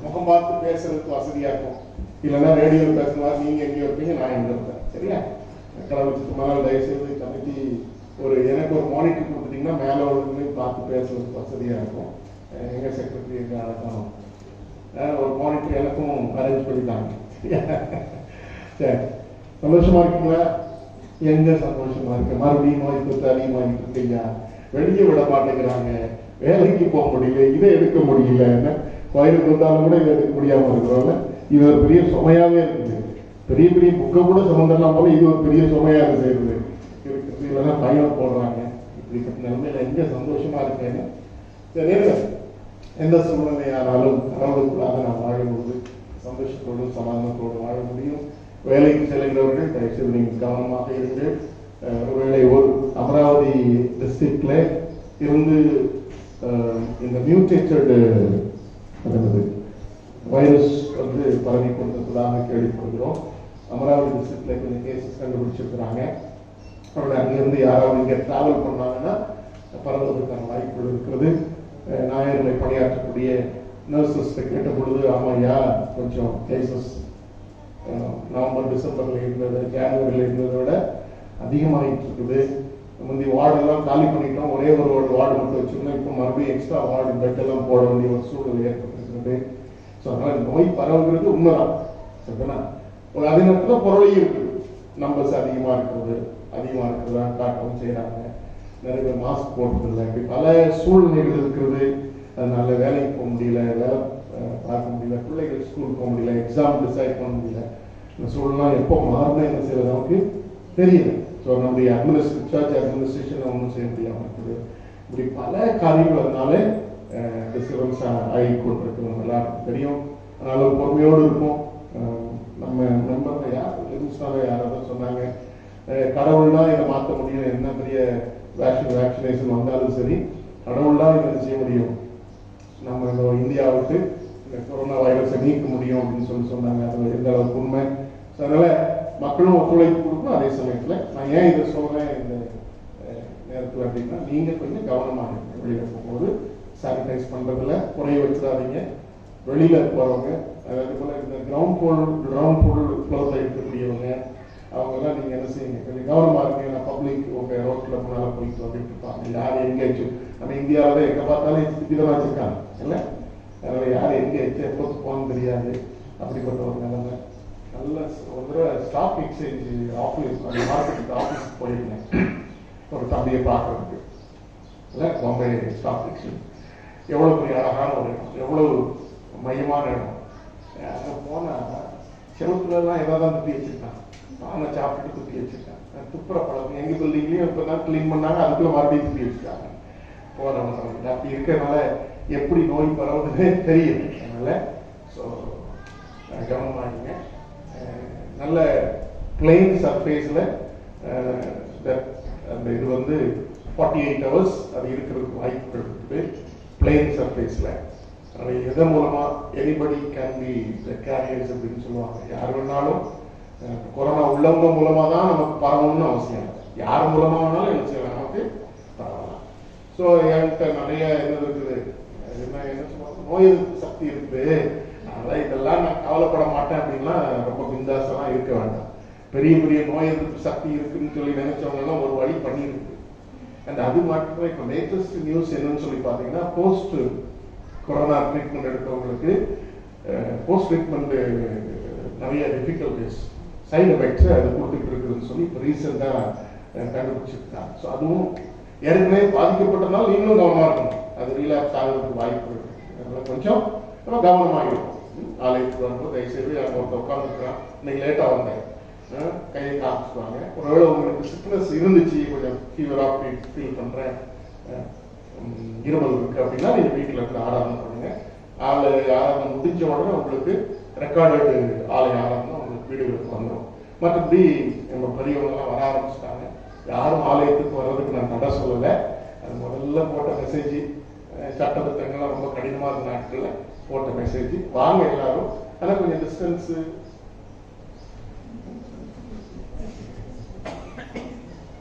முகம் பார்த்து பேசுறதுக்கு வசதியா இருக்கும். இல்லைன்னா ரேடியோ பேசுற மாதிரி நீங்க எங்கேயோ இருப்பீங்க, நான் எங்க இருப்பேன். சரியா? கடவுளுக்கு மேல தயவுசெய்து கமிட்டி எனக்கு ஒரு மானிட்டர் கொடுத்துட்டீங்கன்னா மேல உள்ளவங்களையும் பார்த்து பேசுறதுக்கு வசதியா இருக்கும். எங்க செக்ரட்டரி எங்க அடக்கம் ஒரு மானிட்டர் எனக்கும் அரேஞ்ச் பண்ணிட்டாங்க. சரி, சந்தோஷமா இருக்கீங்களா? எங்க சந்தோஷமா இருக்கு? மறுபடியும் நோய் தொற்று அதிகமாகிட்டு இருக்கீங்க, வெளியே விட மாட்டேங்கிறாங்க, வேலைக்கு போக முடியல, இதை எடுக்க முடியல, கோயிலுக்கு வந்தாலும் கூட இதை எடுக்க முடியாம இருக்கிறோம்ல. இது ஒரு பெரிய சுமையாவே இருக்குது. பெரிய பெரிய புக்கை கூட சுமந்தரலாம் போல இது ஒரு பெரிய சுமையாக செய்யுது. இல்லைன்னா பயணம் போடுறாங்க. இப்படிப்பட்ட நிலைமையில எங்க சந்தோஷமா இருக்கேன்னு தெரியல. எந்த சூழ்நிலையானாலும் கடவுளுக்குள்ளாக நாம் வாழும்போது சந்தோஷத்தோடு சமாதானத்தோடு வாழ முடியும். வேலைக்கு செல்கிறவர்கள் தயவுசெய்து நீங்கள் கவனமாக இருங்கள். ஒருவேளை ஒரு அமராவதி டிஸ்ட்ரிக்ட்ல இருந்து இந்த மியூட்டேட்டட் வைரஸ் பரவி கொண்டிருப்பதாக கேள்விப்படுகிறோம். அமராவதி டிஸ்ட்ரிக்ட்ல கொஞ்சம் கேசஸ் கண்டுபிடிச்சிருக்கிறாங்க. அவர்கள் அங்கிருந்து யாராவது இங்கே டிராவல் பண்ணாங்கன்னா பரவுவதற்கான வாய்ப்புகள் இருக்கிறது. ஞாயிறுகளை பணியாற்றக்கூடிய நர்சஸ் கேட்ட பொழுது ஆமாய்யா கொஞ்சம் கேசஸ் நவம்பர் டிசம்பர்ல இருந்தது, ஜனவரியில் இருந்ததை விட அதிகமாகிட்டு இருக்குது. முந்தைய வார்டெல்லாம் காலி பண்ணிட்டோம், ஒரே ஒரு வார்டு மட்டும் வச்சிருந்தோம். இப்போ மறுபடியும் எக்ஸ்ட்ரா வார்டு பெட்டெல்லாம் போட வேண்டிய ஒரு சூழ்நிலை ஏற்பட்டிருக்கிறது. ஸோ அதனால நோய் பரவுகிறது உண்மைதான். சரிங்களா? ஒரு அதே நேரத்தில் பொருளையும் இருக்குது. நம்பர்ஸ் அதிகமாக இருக்கிறதா காட்டவும் செய்கிறாங்க. நிறைய பேர் மாஸ்க் போடுறதில்லை. இப்படி பல சூழ்நிலைகள் இருக்கிறது. அதனால வேலைக்கு போக முடியல, வேலை பார்க்க முடியல, பிள்ளைகள் ஸ்கூல் போக முடியல, எக்ஸாம் டிசைட் பண்ண முடியல. இந்த சூழ்நிலை எப்போ மாறினா என்ன செய்யறது நமக்கு தெரியல. ஸோ நம்முடைய சர்ச் அட்மினிஸ்ட்ரேஷன் ஒன்றும் செய்ய முடியாமல் இருக்குது. இப்படி பல காரியங்கள் அதனால டிஸ்டர்பன்ஸ் ஆகி கொண்டிருக்கு. நம்ம எல்லாருக்கும் தெரியும். அதனால பொறுமையோடு இருக்கும். நம்ம நண்பர்கள் யாராவது சொன்னாங்க, கடவுள் தான் இதை மாற்ற முடியும், என்ன பெரிய வேக்சினேஷன் வந்தாலும் சரி, கடவுள் தான் இதை செய்ய முடியும், நம்ம இந்த இந்தியாவுக்கு இந்த கொரோனா வைரஸை நீக்க முடியும் அப்படின்னு சொன்னாங்க. அது எந்த அளவுக்கு உண்மை. அதனால மக்களும் ஒத்துழைப்பு கொடுக்கணும். அதே சமயத்தில் நான் ஏன் இதை சொல்றேன் இந்த நேரத்தில் அப்படின்னா, நீங்க கொஞ்சம் கவனமாக இருங்க. வெளியில போகும்போது சானிடைஸ் பண்றதுல குறைய வச்சிடாதீங்க. வெளியில போறவங்க, அதே போல இந்த கிரவுண்ட் ஃப்ளோர்ல இருக்கக்கூடியவங்க, அவங்கெல்லாம் நீங்க என்ன செய்யுங்க, கொஞ்சம் கவனமா இருங்க. நான் பப்ளிக் உங்க ரோட்ல முன்னால போயிட்டு வந்துட்டு இருப்பாங்க. யார் எங்கேயாச்சும் நம்ம இந்தியாவில் எங்க பார்த்தாலும் இப்படிதான் வச்சிருக்காங்க இல்லை. அதனால யார் எங்க எப்போ போகணும்னு தெரியாது. அப்படிப்பட்ட ஒரு நிலைமை. நல்ல ஒரு தடவை ஸ்டாக் எக்ஸ்சேஞ்ச் ஆஃபீஸ், மார்க்கெட் ஆஃபீஸ்க்கு போயிருந்தேன் ஒரு தம்பியை பார்க்கறதுக்கு. இல்லை, பாம்பே ஸ்டாக் எக்ஸ்சேஞ்ச் எவ்வளவு பெரிய அழகான ஒரு இடம், எவ்வளவு மையமான இடம். அங்கே போனால் செவத்துலலாம் ஏதாவது தான் துப்பி வச்சிருக்காங்க. நானும் சாப்பிட்டு துப்பி வச்சிருக்கேன். துப்புற பழக்கம் எங்கள் பில்டிங்லேயும் இப்போ தான் க்ளீன் பண்ணாங்க, அதுக்குள்ள மறுபடியும் துப்பி வச்சுருக்காங்க. போகிறவங்க அப்படி இருக்கிறதுனால எப்படி நோய் பரவுதுன்னே தெரியும். அதனால ஸோ கவனமாகிங்க. நல்ல பிளெயின் சர்ஃபேஸில் அந்த இது வந்து 48 hours அது இருக்கிறதுக்கு வாய்ப்புகள் இருக்குது பிளெயின் சர்ஃபேஸில். எதன் மூலமா எனிபடி கேன் பி கேரியர்ஸ் அப்படின்னு சொல்லுவாங்க. யார் வேணாலும் கொரோனா உள்ளவங்க மூலமா தான் நமக்கு பரவணும்னு அவசியம் இல்லை. யார் மூலமா வேணாலும் என்ன செய்யலாம், நமக்கு பரவலாம். ஸோ என்கிட்ட நிறைய என்ன இருக்குது, என்ன சொல்லுவாங்க, நோய் எதிர்ப்பு சக்தி இருக்குது, அதனால இதெல்லாம் நான் கவலைப்பட மாட்டேன் அப்படின்னா ரொம்ப பிந்தாசெல்லாம் இருக்க வேண்டாம். பெரிய பெரிய நோய் எதிர்ப்பு சக்தி இருக்குன்னு சொல்லி நினைச்சவங்க ஒரு வழி பண்ணியிருக்கு. அண்ட் அது மட்டும் இப்போ லேட்டஸ்ட் நியூஸ் என்னன்னு சொல்லி பார்த்தீங்கன்னா, போஸ்ட் கொரோனா ட்ரீட்மெண்ட் எடுத்தவங்களுக்கு போஸ்ட் ட்ரீட்மெண்ட் நிறைய டிஃபிகல்டிஸ், சைடு எஃபெக்ட்ஸ் அது கொடுத்துட்டு இருக்குதுன்னு சொல்லி இப்போ ரீசெண்டாக கண்டுபிடிச்சிருக்காங்க. ஸோ அதுவும் ஏற்கனவே பாதிக்கப்பட்டதுனால நீங்களும் கவனமாக இருக்கணும். அது ரீலாக்ஸ் ஆகிறதுக்கு வாய்ப்பு இருக்கு. அதனால கொஞ்சம் நம்ம கவனமாக இருக்கும். ஆலயத்துக்கு வரும்போது தயவுசெய்து அங்கே ஒருத்தர் உட்காந்துருக்கான், இன்னைக்கு லேட்டாக வந்தேன், கையை காமிச்சுக்குவாங்க. ஒருவேளை உங்களுக்கு சிக்னஸ் இருந்துச்சு, கொஞ்சம் ஃபீவராக ஃபீல் பண்ணுறேன், இருமல் இருக்கு அப்படின்னா நீங்கள் வீட்டில் இருக்கிற ஆராதனை பண்ணுங்க. ஆராதனை முடிஞ்ச உடனே உங்களுக்கு ரெக்கார்டடு ஆலய ஆராதனை உங்களுக்கு வீடுகளுக்கு வந்துடும். மற்றபடி நம்ம பெரியவங்கெல்லாம் வர ஆரம்பிச்சுட்டாங்க. யாரும் ஆலயத்துக்கு வர்றதுக்கு நான் தடை சொல்லலை. அது முதல்ல போட்ட மெசேஜ், சட்டத்திட்டங்கள்லாம் ரொம்ப கடினமாக இருந்த நாட்களில் போட்ட மெசேஜ், வாங்க எல்லாரும், ஆனால் கொஞ்சம் டிஸ்டன்ஸு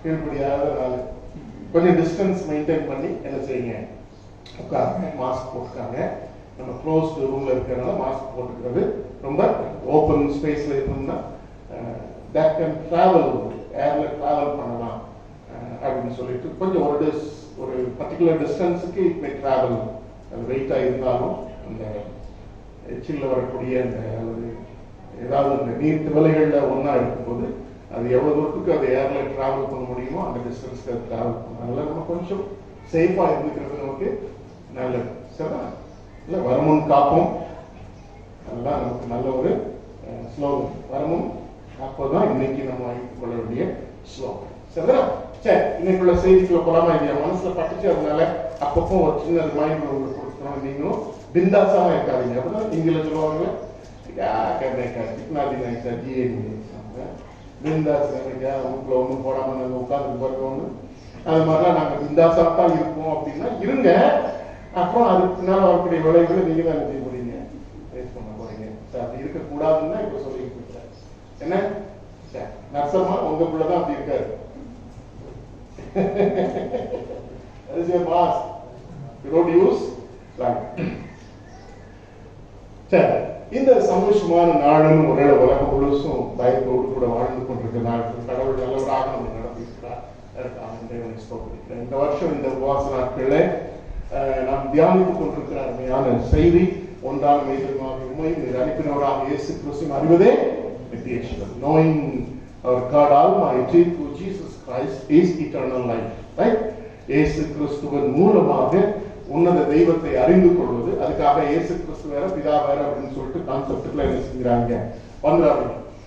கீழ்படியாதனால கொஞ்சம் டிஸ்டன்ஸ் மெயின்டைன் பண்ணி என்ன செய்யுங்க, உட்காருங்க, மாஸ்க் போட்டுக்காங்க. நம்ம க்ளோஸ்டு ரூம்ல இருக்கிறனால மாஸ்க் போட்டுக்கிறது. ரொம்ப ஓப்பன் ஸ்பேஸ்ல இருக்கணும்னா தட் கேன் டிராவல், ஏர்ல டிராவல் பண்ணலாம் அப்படின்னு சொல்லிட்டு கொஞ்சம் ஒரு பர்டிகுலர் டிஸ்டன்ஸுக்கு இட் மே டிராவல். அது வெயிட்டாக இருந்தாலும் அந்த எச்சில் வரக்கூடிய அந்த அல்லது ஏதாவது அந்த நீர் திவலைகளில் ஒன்றா இருக்கும்போது அது எவ்வளோ தூரத்துக்கு அது ஏர்ல டிராவல் பண்ண முடியுமோ அந்த டிஸ்டன்ஸ்க்கு அது டிராவல் பண்ணணும். அதனால நம்ம கொஞ்சம் சேஃபாக இருந்துக்கிறது நமக்கு நல்லது. சரிதான்? இல்லை, வருமுன் காப்போம், அதுதான் நமக்கு நல்ல ஒரு ஸ்லோகன். வருமுன் காப்போதான் இன்னைக்கு நம்ம வாங்கிக் கொள்ள வேண்டிய ஸ்லோகன். சரிதான்? சரி, இன்னைக்குள்ள செய்திக்குள்ள போலாமா? இது என் மனசுல பட்டுச்சு, அதனால அப்பப்போ ஒரு சின்ன ரிமைண்டர் உங்களுக்கு கொடுக்கணும். நீங்களும் பிந்தாசாம இருக்காதீங்க. அப்படின்னா நீங்கள சொல்லுவாங்க பிந்தாஸ் வீட்டுல ஒன்றும் போடாம நாங்கள் உட்காந்து போறோம்னு, அது மாதிரிலாம் நாங்கள் பிந்தாசா தான் இருப்போம் அப்படின்னா இருங்க. அப்புறம் அதுக்கு பின்னால் வரக்கூடிய விளைவுகளை நீங்க தான் செய்ய போறீங்க, ஃபேஸ் பண்ண போறீங்க. அப்படி இருக்கக்கூடாதுன்னு தான் இப்ப சொல்லிட்டு இருக்கிறேன். என்ன நர்சம்மா உங்க பிள்ளைதான் அப்படி இருக்காரு. That is your boss. You don't use like. சரி, இந்த சந்தோஷமான நாளும் ஒரே உலகம் முழுசும் பயத்தோடு கூட வாழ்ந்து கொண்டிருக்கிற நாட்கள் கடவுள் நல்லவராக நம்ம நடத்திருக்கிறார். இந்த வருஷம் இந்த உபவாச நாட்கள்ல நாம் தியானித்துக் கொண்டிருக்கிற அருமையான செய்தி, ஒன்றாம் உண்மை நீர் அனுப்பினவராக இயேசு கிறிஸ்துவை அறிவதே meditation. Knowing our God Almighty through Jesus Christ is eternal life. Right? இயேசு கிறிஸ்துவின் மூலமாக உன்னத தெய்வத்தை அறிந்து கொள்வது. அதுக்காக இயேசு கிறிஸ்து வேற பிதா வேற அப்படின்னு சொல்லிட்டு கான்செப்ட்ல என்ன செஞ்சாங்க வந்துறாங்க.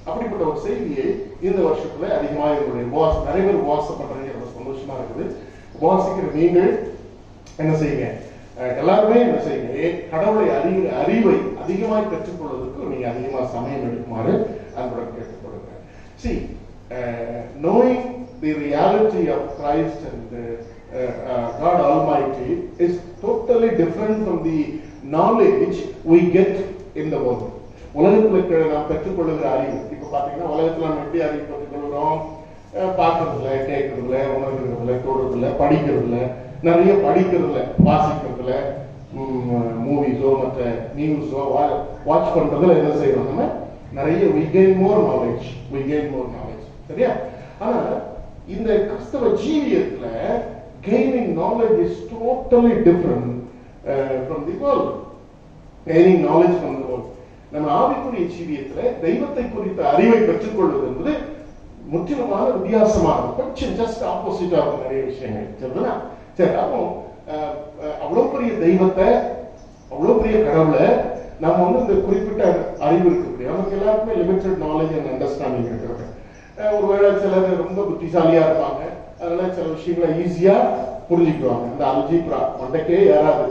அப்படிப்பட்ட ஒரு செய்தியை இந்த வருஷத்துல அதிகமாக என்னுடைய நிறைய பேர் உபவாசம் பண்றீங்க, ரொம்ப சந்தோஷமா இருக்குது. உபவாசிக்கிற நீங்கள் என்ன செய்யுங்க, எல்லாருமே என்ன செய்யுங்க, கடவுளை அறிவை அதிகமாக பெற்றுக்கொள்வதற்கு நீங்க அதிகமா சமயம் எடுக்குமாறு அன்புடன் கேட்டுக்கொள்கிறேன். See, knowing the reality of Christ and God Almighty is totally different from the knowledge we get in the world. உலகத்துல நாம் பெற்றுக்கொள்ளுகிற அறிவு, இப்ப பாத்தீங்கன்னா உலகத்துல நம்ம எப்படி அறிவு பெற்றுக்கொள்கிறோம்? பார்க்கறதுல, கேட்கறதுல, உணர்கிறதுல, தொடுறதுல, படிக்கிறதுல, நிறைய படிக்கிறதுல, வாசிக்கிறதுல, மூவிஸோ மற்ற நியூஸோ வாட்ச் பண்றதுல என்ன செய்யறோம்? நம்ம நிறைய we gain more knowledge. சரியா? ஆனா இந்த கிறிஸ்தவ ஜீவியத்துல gaining knowledge is totally different from the world. Gaining knowledge from the world. நம்ம ஆவிக்குரிய ஜீவியத்துல தெய்வத்தை குறித்த அறிவை பெற்றுக்கொள்வது என்பது முற்றிலுமான வித்தியாசமானது. கொஞ்சம் ஜஸ்ட் ஆப்போசிட்டா இருக்கும் நிறைய விஷயங்கள். சரிங்களா? சரி, அப்போ அவ்வளவு பெரிய தெய்வத்தை, அவ்வளவு பெரிய கடவுளை நம்ம வந்து இந்த குறிப்பிட்ட அறிவு இருக்கு, நமக்கு எல்லாருக்குமே லிமிட்டட் நாலேஜ் அண்ட் அண்டர்ஸ்டாண்டிங் இருக்கிறது. ஒருவேளை சிலர் ரொம்ப புத்திசாலியா இருப்பாங்க, அதனால சில விஷயங்களை ஈஸியா புரிஞ்சுக்குவாங்க. இந்த அல்ஜீப்ரா மண்டைக்கே யாராவது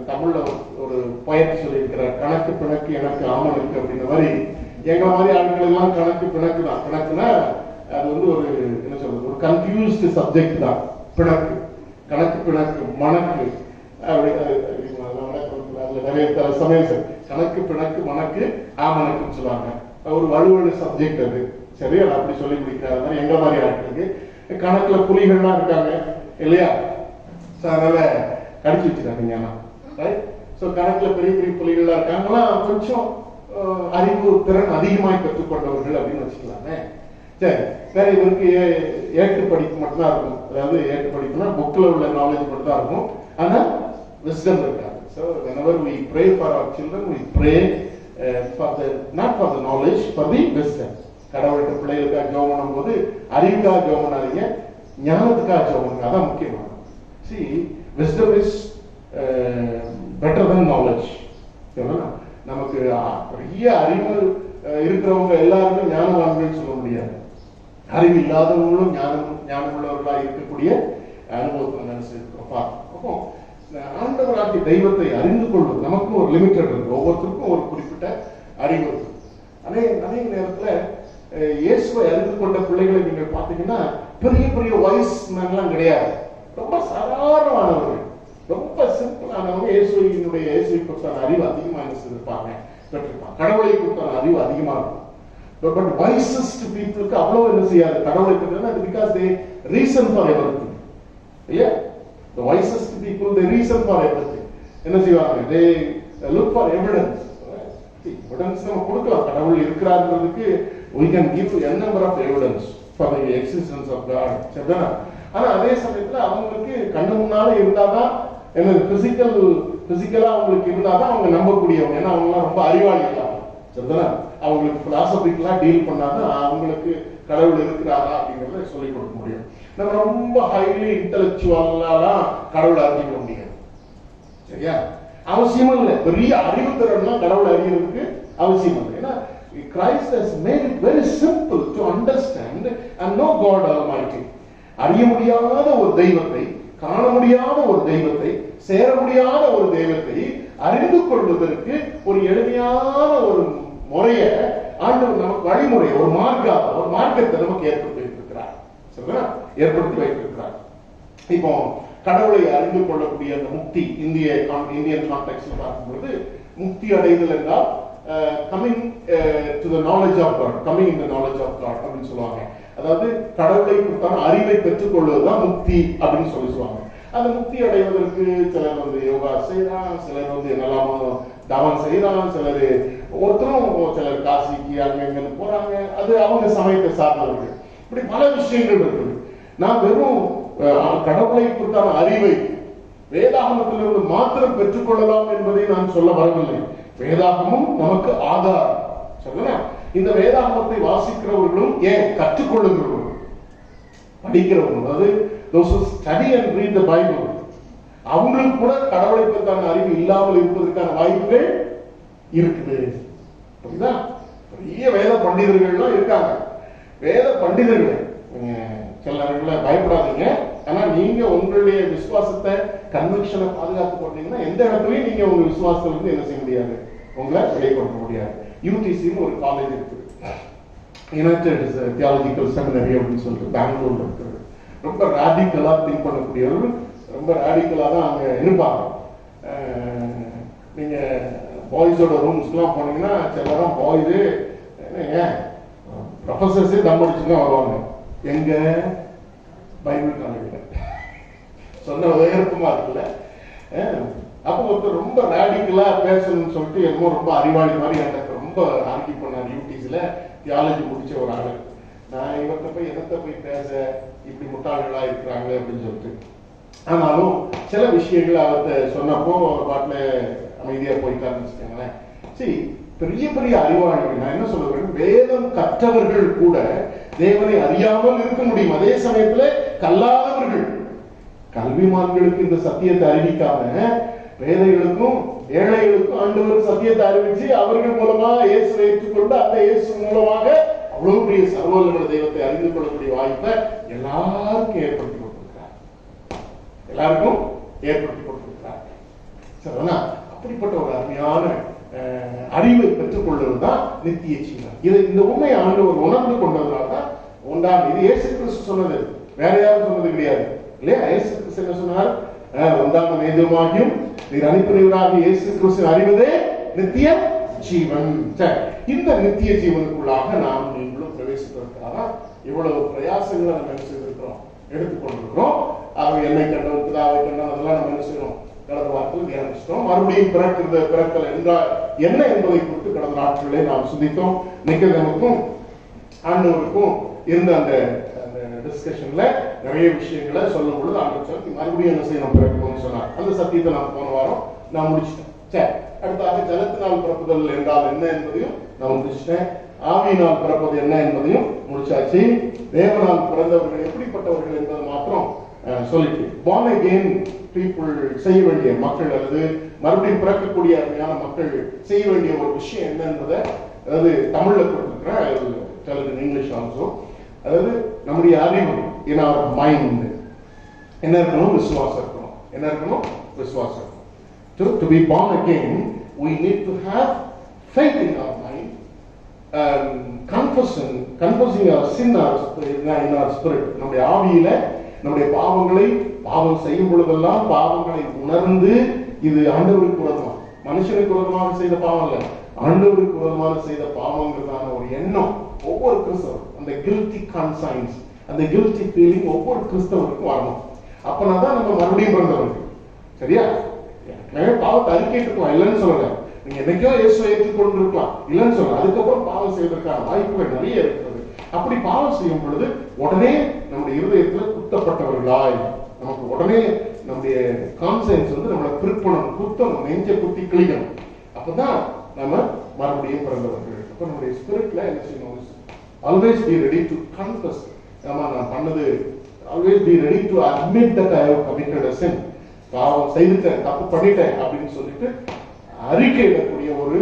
தமிழ்ல ஒரு பயிற்சி சொல்லியிருக்கிறார், கணக்கு பிணக்கு எனக்கு ஆமனுக்கு அப்படின்ற மாதிரி. எங்க மாதிரி ஆட்கள் எல்லாம் கணக்கு பிணக்கு தான். கணக்குனா அது வந்து ஒரு என்ன சொல்றது, ஒரு கன்ஃபியூஸ்டு சப்ஜெக்ட் தான் பிணக்கு. கணக்கு பிணக்கு மணக்கு நிறைய சமயம் கணக்கு பிணக்கு மணக்கு ஆமணக்குன்னு சொல்லுவாங்க. ஒரு வலுவலு சப்ஜெக்ட் அது. சரியா? அப்படி சொல்லி முடிக்கிறார் மாதிரி எங்க மாதிரி ஆட்களுக்கு கணக்குல புலிகள்லாம் இருக்காங்க இல்லையா? அதனால கடிச்சு வச்சுக்காங்க. கணக்குல பெரிய பெரிய புலிகள்லாம் இருக்காங்கலாம் கொஞ்சம் அறிவு திறன் அதிகமாய் கற்றுக்கொண்டவர்கள் அப்படின்னு வச்சுக்கலாமே. சரி, வேற இவருக்கு ஏற்று படிப்பு மட்டும்தான் இருக்கும். அதாவது ஏற்று படிப்புனா புக்ல உள்ள நாலேஜ் மட்டும் தான் இருக்கும், ஆனா விஸ்டம் இருக்காது. So whenever we pray for our children, we pray not for the knowledge, for the wisdom. கடவுளுக்கு பிள்ளைகளுக்காக ஜெபம் பண்ணும்போது அறிவுக்காக ஜெபம் பண்ணாதீங்க, ஞானத்துக்காக ஜெபம் பண்ணுங்க. அதான் முக்கியமானது. See, wisdom is better than knowledge. நமக்கு பெரிய அறிவு இருக்கிறவங்க எல்லாருமே ஞானவான்கள் சொல்ல முடியாது. அறிவு இல்லாதவங்களும் ஞானமுள்ளவர்களா இருக்கக்கூடிய அனுபவத்தை நினைச்சிருக்கிறோம். அப்போ ஆண்டவராகிய தெய்வத்தை அறிந்து கொள்வது நமக்கு ஒரு லிமிட்டட் இருக்கு. ஒவ்வொருத்தருக்கும் ஒரு குறிப்பிட்ட அறிவு இருக்கு. அதே நேரத்துல இயேசுவை அறிந்து கொண்ட பிள்ளைகளை நீங்கள் பார்த்தீங்கன்னா பெரிய பெரிய வாய்ஸ் மேன்லாம் கிடையாது, ரொம்ப சாதாரணமானவர்கள், ரொம்ப சிம்பிளானவங்க. இயேசுவை குறித்தான அறிவு அதிகமா இருப்பாங்க, பெற்றிருப்பாங்க. கடவுளை குறித்தான அறிவு அதிகமா இருக்கும். பட் வைசஸ்ட் பீப்புளுக்கு அவ்வளவு என்ன செய்யாது கடவுளை பற்றி, because they reason for everything. இல்லையா? The wisest people, they reason for everything. என்ன செய்வாங்க? They look for evidence. Evidence நம்ம கொடுக்கலாம். கடவுள் இருக்கிறார்ன்றதுக்கு we can give a number of evidence for the existence of God. சரிதானா? ஆனா அதே சமயத்துல அவங்களுக்கு கண்ணு முன்னால இருந்தாதான் என்ன பிசிக்கலா அவங்களுக்கு இருந்தாதான் அவங்க நம்பக்கூடியவங்க. ஏன்னா அவங்க ரொம்ப அறிவாளிகள். சரிதானா? அவங்களுக்கு பிலாசபிக்கலா டீல் பண்ணாதான் அவங்களுக்கு கடவுள் இருக்கிறாரா அப்படிங்கறத சொல்லிக் கொடுக்க முடியும். நம்ம ரொம்ப ஹைலி இன்டெலக்சுவலாம் கடவுளை அறிஞ்சிக்க முடியாது. சரியா? அவசியமும் இல்லை. பெரிய அறிவு திறன்லாம் கடவுளை அறியறதுக்கு அவசியம் இல்லை. ஏன்னா Christ has made it very simple to understand and know God Almighty. அறிய முடியாத ஒரு தெய்வத்தை, காண முடியாத ஒரு தெய்வத்தை, சேர முடியாத ஒரு தெய்வத்தை அறிந்து கொள்வதற்கு ஒரு எளிமையான ஒரு முறைய ஆண்டவர் நமக்கு வழிமுறை, ஒரு மார்க்கத்தை நமக்கு ஏற்படுத்தி வைத்திருக்கிறார். சரிங்களா? ஏற்படுத்தி வைத்திருக்கிறார். இப்போ கடவுளை அறிந்து கொள்ளக்கூடிய அந்த முக்தி இந்தியன் கான்டெக்ஸ்ட்ல பார்க்கும்போது முக்தி அடைதல் என்றால் coming to the knowledge of God, coming in the knowledge of God அப்படின்னு சொல்லுவாங்க. அதாவது கடவுளை குறித்தான அறிவை பெற்றுக்கொள்வதுதான் முக்தி அப்படின்னு சொல்லுவாங்க. அந்த முக்தி அடைவதற்கு சிலர் வந்து யோகா செய்யறான், சிலர் வந்து என்னெல்லாமோ தவம் செய்யறான், சிலர் காசிக்கு அங்கன்னு போறாங்க. அது அவங்க சமயத்தை சார்ந்தவர்கள். இப்படி பல விஷயங்கள் இருக்குது. நான் வெறும் கடவுளை குறித்தான அறிவை வேதாகமத்திலிருந்து மாத்திரம் பெற்றுக்கொள்ளலாம் என்பதை நான் சொல்ல வரவில்லை. வேதாகமும் நமக்கு ஆதாரம். சொல்லுங்க, இந்த வேதாகமத்தை வாசிக்கிறவர்களும் ஏன் கற்றுக்கொள்ளுகிறவர்களும் படிக்கிறவங்க, அதாவது those who study and read the Bible, அவங்களுக்கு கூட கடவுளை பற்றின அறிவு இல்லாமல் இருப்பதற்கான வாய்ப்புகள் இருக்குது. புரியுதா? பெரிய வேத பண்டிதர்கள்லாம் இருக்காங்க. வேத பண்டிதர்கள் சில நேரங்களில் பயப்படாதீங்க. ஆனா நீங்க உங்களுடைய விசுவாசத்தை கன்விக்ஷனை பாதுகாத்து போட்டீங்கன்னா எந்த இடத்துலயும் நீங்க உங்க விசுவாசத்தை வந்து என்ன செய்ய முடியாது, உங்களை வெளிப்படுத்த முடியாது. யூடிசின்னு ஒரு காலேஜ் இருக்கு, யுனைடெட் தியாலஜிக்கல் செமினரி அப்படின்னு சொல்லிட்டு பெங்களூர்ல இருக்கிறது. ரொம்ப ராடிக்கலா திங்க் பண்ணக்கூடியவர்கள், ரொம்ப ராடிக்கலா தான் அங்க இருப்பாங்க. நீங்க பாய்ஸோட ரூம்ஸ்லாம் போனீங்கன்னா சிலரும் பாய்ஸு ப்ரொஃபசர்ஸே தம் அடிச்சுங்க வருவாங்க. எங்க பைபிள் காலேஜ்ல சொன்ன உயர்ப்புமா இருக்குல்ல. அப்போ ஒருத்தர் ரொம்ப ராடிக்கலா பேசணும்னு சொல்லிட்டு என்னமோ ரொம்ப அறிவாளி மாதிரி எனக்கு ரொம்ப ஆர்கி பண்ணார். யூடிஸ்ல தியாலஜி முடிச்ச ஒரு ஆளு. நான் இவர்கிட்ட போய் எதத்தை போய் பேச, இப்படி முட்டாள்களா இருக்கிறாங்க அப்படின்னு சொல்லிட்டு. ஆனாலும் சில விஷயங்கள் அவர்கிட்ட சொன்னப்போ பாட்டில் அமைதியா போயிட்டாருன்னு வச்சுக்கோங்களேன். சரி, பெரிய பெரிய அறிவாளிகள், நான் என்ன சொல்லுவேன், வேதம் கற்றவர்கள் கூட தேவனை அறியாமல் இருக்க முடியும். அதே சமயத்துல கல்லாதவர்கள், கல்விமான்களுக்கு இந்த சத்தியத்தை அறிவிக்காம வேதைகளுக்கும் ஏழைகளுக்கும் ஆண்டவர் சத்தியத்தை அறிவிச்சு அவர்கள் மூலமா இயேசுவை ஏற்றுக்கொண்டு அந்த இயேசு மூலமாக அவ்வளவு பெரிய சர்வவல்லமையுள்ள தெய்வத்தை அறிந்து கொள்ளக்கூடிய வாய்ப்பை எல்லாருக்கும் ஏற்படுத்தி கொடுத்திருக்கிறார். எல்லாருக்கும் ஏற்படுத்தி கொடுத்திருக்கிறார். சரிதானா? அப்படிப்பட்ட ஒரு அருமையான அறிவை பெற்றுக் கொள்வதுதான் நித்திய ஜீவன். இது இந்த உண்மை ஆண்டவர் உணர்ந்து கொண்டதுனால்தான் உண்டான. இது இயேசு கிறிஸ்து சொன்னது, வேற யாரும் சொன்னது கிடையாது இல்லையா? இயேசு கிறிஸ்து என்ன சொன்னார்? உண்டான வேதமாகியும் நீர் அனுப்பினவராக இயேசு கிறிஸ்து அறிவதே நித்திய ஜீவன். இந்த நித்திய ஜீவனுக்குள்ளாக நாம் நீங்களும் பிரவேசிப்பதற்காக இவ்வளவு பிரயாசங்களை நம்ம என்ன செய்திருக்கிறோம், எடுத்துக்கொண்டிருக்கிறோம். அவை என்னை கண்டவன் பிதாவை கண்டவன் அதெல்லாம் நம்ம என்ன செய்யணும், கடந்த வாரத்தில் தியானிச்சிட்டோம். மறுபடியும் பிறத்தல் என்றால் என்ன என்பதை குறித்து கடந்த நாட்களிலே நாம் சிந்தித்தோம். நிக்கதேமுக்கும் ஆண்டவருக்கும் இருந்த அந்த டிஸ்கஷன்ல நிறைய விஷயங்களை சொல்லும் பொழுது ஆண்டவர் சொல்லி மறுபடியும் என்ன செய்யணும், பிறக்கணும்னு சொன்னார். அந்த சத்தியத்தை நான் போன வாரம் நான் முடிச்சிட்டேன். சரி, அடுத்தாக ஜலத்தினால் பிறப்புதல் என்றால் என்ன என்பதையும் நான் முடிச்சிட்டேன். ஆவியினால் பிறப்பது என்ன என்பதையும் முடிச்சாச்சு. தேவனால் பிறந்தவர்கள் எப்படிப்பட்டவர்கள் என்பதை மாத்திரம் சொல்லிட்டு, born again people செய்ய வேண்டிய மக்கள் அல்லது மறுபடியும் பிறக்கக்கூடிய அருமையான மக்கள் செய்ய வேண்டிய ஒரு விஷயம் என்ன என்பதை, அதாவது தமிழ்ல கொடுத்துருக்கிறேன், இங்கிலீஷ் ஆல்சோ. அதாவது நம்முடைய அறிவு, in our mind என்ன இருக்கணும், விசுவாசம் இருக்கணும். என்ன இருக்கணும், விசுவாசம் இருக்கணும். To be born again we need to have faith in our mind, confessing our sin in our spirit. நம்முடைய ஆவியில நம்முடைய பாவம் செய்யும் பொழுதெல்லாம் பாவங்களை உணர்ந்து, இது ஆண்டவருக்கு விரோதமா, மனுஷனுக்கு விரோதமாக செய்த பாவம் இல்ல, ஆண்டவருக்கு விரோதமாக செய்த பாவங்கிறதான ஒரு எண்ணம் ஒவ்வொரு கிறிஸ்தவரும், அந்த கில்ட்டி கான்சைன்ஸ், அந்த கில்ட்டி ஃபீலிங் ஒவ்வொரு கிறிஸ்தவருக்கும் வரணும். அப்பனா தான் நம்ம மறுபடியும் பிறந்தவர்கள். சரியா? பாவத்தை அறிக்கைட்டுக்கலாம், இல்லைன்னு சொல்லல. நீங்க என்னைக்கோ இயேசுவை ஏற்றுக்கொண்டு இருக்கலாம், இல்லைன்னு சொல்லல. அதுக்கப்புறம் பாவம் செய்வதற்கான வாய்ப்புகள் நிறைய இருக்கிறது. அப்படி பாவம் செய்யும் பொழுது உடனே நம்முடைய இருதயத்துல குத்தப்பட்டவர்களாய், நமக்கு உடனே நம்முடைய கான்சைன்ஸ் வந்து நம்மளை பிற்பணும், குத்தணும், நெஞ்ச குத்தி கிளிக்கணும். அப்பதான் நம்ம மறுபடியும் பிறந்தவர்கள். அப்ப நம்முடைய ஸ்பிரிட்ல என்ன செய்யணும், always be ready to confess. ஆமா, நான் பண்ணது, always be ready to admit that I have committed a sin. பாவம் செய்துட்டேன், தப்பு பண்ணிட்டேன் அப்படின்னு சொல்லிட்டு அறிக்கையிடக்கூடிய ஒரு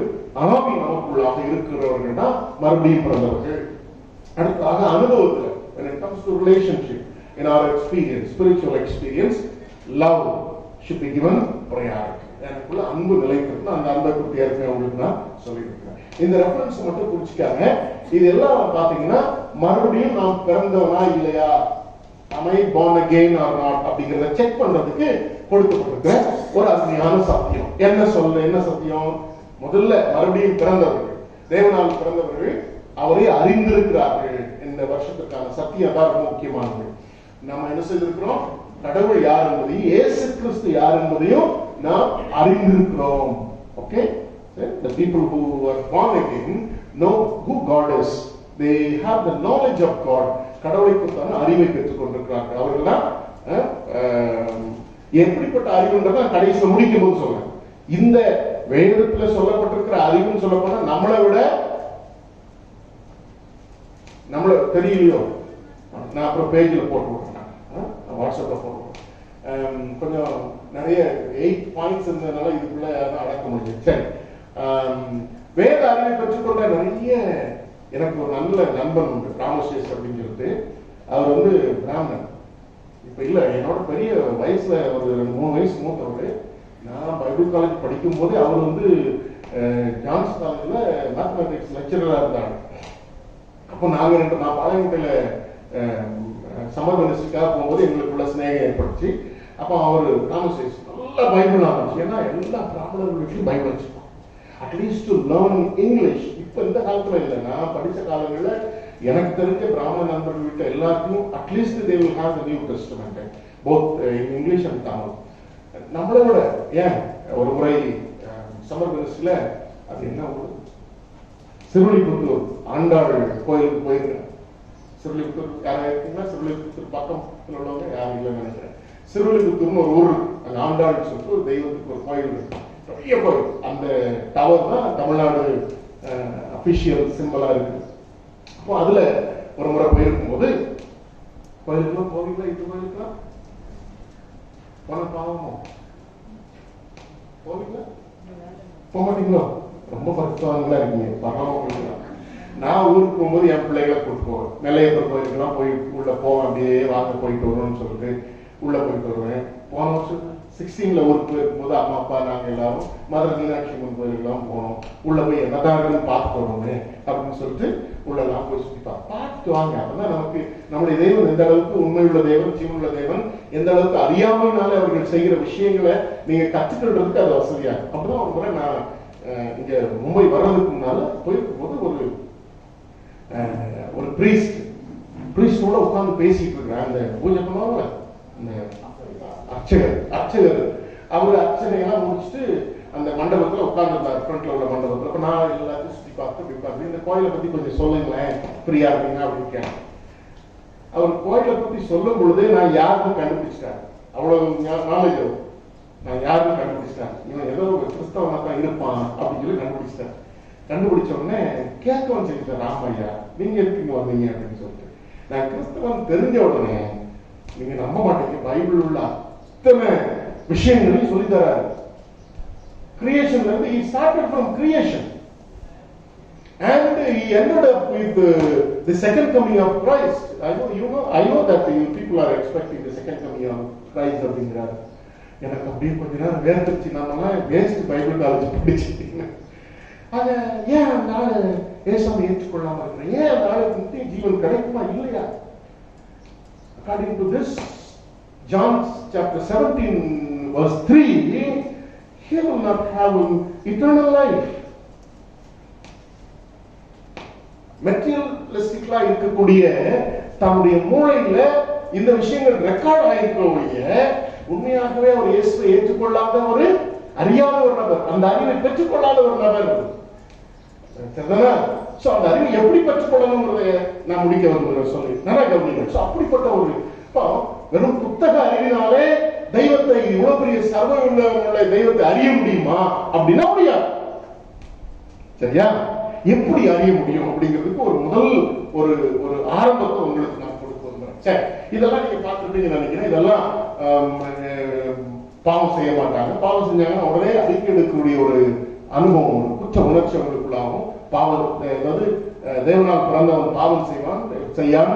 ஆவி நமக்குள்ளாக இருக்கிறவர்கள் தான் மறுபடியும் பிறந்தவர்கள். அடுத்ததாக அனுபவத்தில், when it comes to relationship, in our experience, spiritual experience, love should be given priority. எனக்குள்ள அன்பு நிலைக்கிறது. அந்த அன்பை குறித்து ஏற்கனவே உங்களுக்கு நான் சொல்லியிருக்கிறேன். இந்த ரெஃபரன்ஸ் மட்டும் குறிச்சிக்காங்க. இது எல்லாம் பாத்தீங்கன்னா மறுபடியும் நாம் பிறந்தவனா இல்லையா, am I born again or not அப்படிங்கறத செக் பண்றதுக்கு கொடுக்கப்பட்டிருக்கிற ஒரு அருமையான சத்தியம். என்ன சத்தியம்? முதல்ல மறுபடியும் பிறந்தவர்கள், தேவனால் பிறந்தவர்கள் அவரை அறிந்திருக்கிறார்கள். இந்த வருஷத்துக்கான சத்தியம் தான் ரொம்ப முக்கியமானது. நம்ம என்ன செய்திருக்கிறோம், கடவுள் யார் என்பதையும் இயேசு கிறிஸ்து யார் என்பதையும் நாம் அறிந்திருக்கிறோம். Okay, the people who are born again know who God is. They have the knowledge of God. கடவுளை குறித்தான அறிவை பெற்றுக் கொண்டிருக்கிறார்கள். அவர்கள் தான் எப்படிப்பட்ட அறிவுன்றத கடைசியில் முடிக்கும் போது சொல்றேன். இந்த வேதத்துல சொல்லப்பட்டிருக்கிற அறிவுன்னு சொல்லப்போனா நம்மளை விட நம்மள தெரியலையோ, நான் அப்புறம் பேஜில் போட்டு விட்றேன், வாட்ஸ்அப்பில் போட்டு விட்றேன். கொஞ்சம் நிறைய 8 பாயிண்ட்ஸ் இருந்ததுனால இதுக்குள்ள அடக்க முடிஞ்சு. சரி, வேத அறிவை பெற்றுக்கொண்ட நிறைய, எனக்கு ஒரு நல்ல நண்பன் உண்டு, ராமசேஷ் அப்படின்னு சொல்லிட்டு. அவர் வந்து பிராமணன், இப்ப இல்ல, என்னோட பெரிய வயசுல ஒரு 2-3 வயசு மூத்தவர். நான் பைபிள் காலேஜ் படிக்கும் போதே அவர் வந்து ஜான்ஸ் காலேஜ்ல மேத்தமேட்டிக்ஸ் லெக்சரரா இருந்தாங்க. அப்போ நான் பாளையங்கோட்டையில சம்மர் மினிஸ்டருக்காக போகும்போது எங்களுக்குள்ள ஸ்நேகம் ஏற்படுச்சு. அப்போ அவர் ராமசேஷ் நல்லா பைபிள் ஆரம்பிச்சு, ஏன்னா எல்லா பிராமணர்கள் வீட்லையும் பைபிள் வச்சுப்போம், அட்லீஸ்ட் டு லேர்ன் இங்கிலீஷ். இப்ப இந்த காலத்துல இல்லை, நான் படிச்ச காலங்களில் எனக்கு தெரிஞ்ச பிராமண நண்பர்கள் வீட்டு எல்லாருக்கும் at least they will have the new testament both in English and Tamil. நம்மளை விட ஏன் ஒரு முறை சம்மர் மினிஸ்டர்ல அது என்ன ஊர், சிறுவில்லிபுத்தூர் ஆண்டாள் கோயிலுக்கு போயிருக்கேன். சிறுவில்லிபுத்தூர் யாராவது இருக்கீங்களா? சிறுவில்லிபுத்தூர் பக்கத்தில் உள்ளவங்க யாரும் இல்லைன்னு நினைக்கிறேன். சிறுவில்லிபுத்தூர்னு ஒரு ஊர், அந்த ஆண்டாள் சொல்லிட்டு ஒரு தெய்வத்துக்கு ஒரு கோயில் இருக்கு, பெரிய கோயில். அந்த டவர் தான் தமிழ்நாடு அபிஷியல் சிம்பிளா இருக்கு. அப்போ அதுல ஒரு முறை போயிருக்கும் போது, கோயிலுக்குலாம் போவீங்களா? இது கோயிலுக்குலாம் போன பாவமோ போவீங்களா? போக மாட்டீங்களோ? ரொம்ப பக்தவான்களா இருக்கீங்க, பரவாயில்ல. நான் ஊருக்கு போகும்போது என் பிள்ளைகளை கூப்பிட்டு போவேன். நெல்லையப்பர் கோயிலுக்குலாம் போய் உள்ள போவேன், அப்படியே வாங்க போயிட்டு வரணும்னு சொல்லிட்டு உள்ள போயிட்டு வருவேன். போன வருஷம் 16ல ஊருக்கு போயிருக்கும்போது அம்மா அப்பா நாங்கள் எல்லாரும் மதுரை மீனாட்சி அம்மன் கோயிலுக்குலாம் போனோம். உள்ள போய் என்னதான்னு பார்த்துட்டு வரணும் அப்படின்னு சொல்லிட்டு உள்ளெல்லாம் போய் சுற்றி பார்த்துட்டு வாங்க. அப்படின்னா நமக்கு நம்முடைய தெய்வம் எந்த அளவுக்கு உண்மையுள்ள தேவன், ஜீவனுள்ள தேவன், எந்த அளவுக்கு அறியாமையினால அவர்கள் செய்கிற விஷயங்களை நீங்க கற்றுக்கிறதுக்கு அது வசதியா. அப்படிதான் ஒரு முறை நான் இங்க மும்பை வர்றதுக்கு முன்னால போயிருக்கும் போது ஒரு பிரீஸ்டோட உட்கார்ந்து பேசிட்டு இருக்கிறேன். அந்த பூஜை பண்ணுவாங்க, அந்த அர்ச்சகர் அவரு அர்ச்சனையெல்லாம் முடிச்சுட்டு அந்த மண்டபத்துல உட்கார்ந்துருந்தார், ஃப்ரண்ட்ல உள்ள மண்டபத்துல. அப்ப நான் எல்லாத்தையும் சுத்தி பார்த்து இந்த கோயிலை பத்தி கொஞ்சம் சொல்லுங்களேன், ஃப்ரீயா இருந்தீங்கன்னா அப்படின்னு கேட்டேன். அவர் கோயிலை பத்தி சொல்லும் பொழுதே நான் யாருன்னு கண்டுபிடிச்சிட்டேன். அவ்வளவு நாலேஜ் அவர். நான் யாருன்னு கண்டுபிடிச்சிட்டேன், இவன் ஏதோ ஒரு கிறிஸ்தவனா தான் இருப்பான் அப்படின்னு சொல்லி கண்டுபிடிச்சிட்டேன். கண்டுபிடிச்ச உடனே கேட்கவும் செஞ்சுட்டேன், ராமையா நீங்க எதுக்கு வந்தீங்க அப்படின்னு சொல்லிட்டு. நான் கிறிஸ்தவன் தெரிஞ்ச உடனே நீங்க நம்ப மாட்டீங்க, பைபிள் உள்ள அத்தனை விஷயங்களையும் சொல்லி தராரு. கிரியேஷன்ல இருந்து he started from creation and he ended up with the second coming of Christ. I know that you people are expecting the second coming of Christ அப்படிங்கிறாரு. எனக்கு அப்படியே கொஞ்ச நேரம் வேர்த்துச்சு. நாமெல்லாம் வேஸ்ட் பைபிள் காலேஜ் படிச்சுட்டீங்க. அத ஏன் அந்த ஆளு ஏசாமி ஏற்றுக்கொள்ளாம இருக்கிறேன், ஏன் அந்த ஆளுக்கு நித்திய ஜீவன் கிடைக்குமா இல்லையா? According to this, John chapter 17 verse 3, he will not have eternal life. மெட்டீரியலிஸ்டிக்கலா இருக்கக்கூடிய தன்னுடைய மூளையில இந்த விஷயங்கள் ரெக்கார்ட் ஆயிருக்கக்கூடிய, உண்மையாகவே ஒரு இயேசுவை ஏற்றுக்கொள்ளாத ஒரு அறியாத ஒரு நபர், அந்த அறிவை பெற்றுக்கொள்ளாத ஒரு நபர். அந்த அறிவை எப்படி பெற்றுக்கொள்ளணும்ன்றத நான் முடிக்க விரும்புகிறேன் சொல்லி நல்லா கவனிங்க. அப்படிப்பட்ட ஒரு வெறும் புத்தக அறிவினாலே தெய்வத்தை, இவ்வளவு பெரிய சர்வ உள்ள தெய்வத்தை அறிய முடியுமா அப்படின்னா முடியாது. சரியா? எப்படி அறிய முடியும் அப்படிங்கிறதுக்கு ஒரு முதல் ஒரு ஆரம்பத்தை உங்களுக்கு நான் கொடுக்க விரும்புறேன். சரி, இதெல்லாம் நீங்க பார்த்துருப்பீங்கன்னு நினைக்கிறேன். இதெல்லாம் பாவம் செய்ய மாட்டாங்க. பாவம் செஞ்சாங்கன்னா உடனே அறிக்கை எடுக்கக்கூடிய ஒரு அனுபவம், குற்ற உணர்ச்சி அவங்களுக்குள்ளாகும். பாவம், அதாவது தேவனால் பிறந்தவன் பாவம் செய்யான்,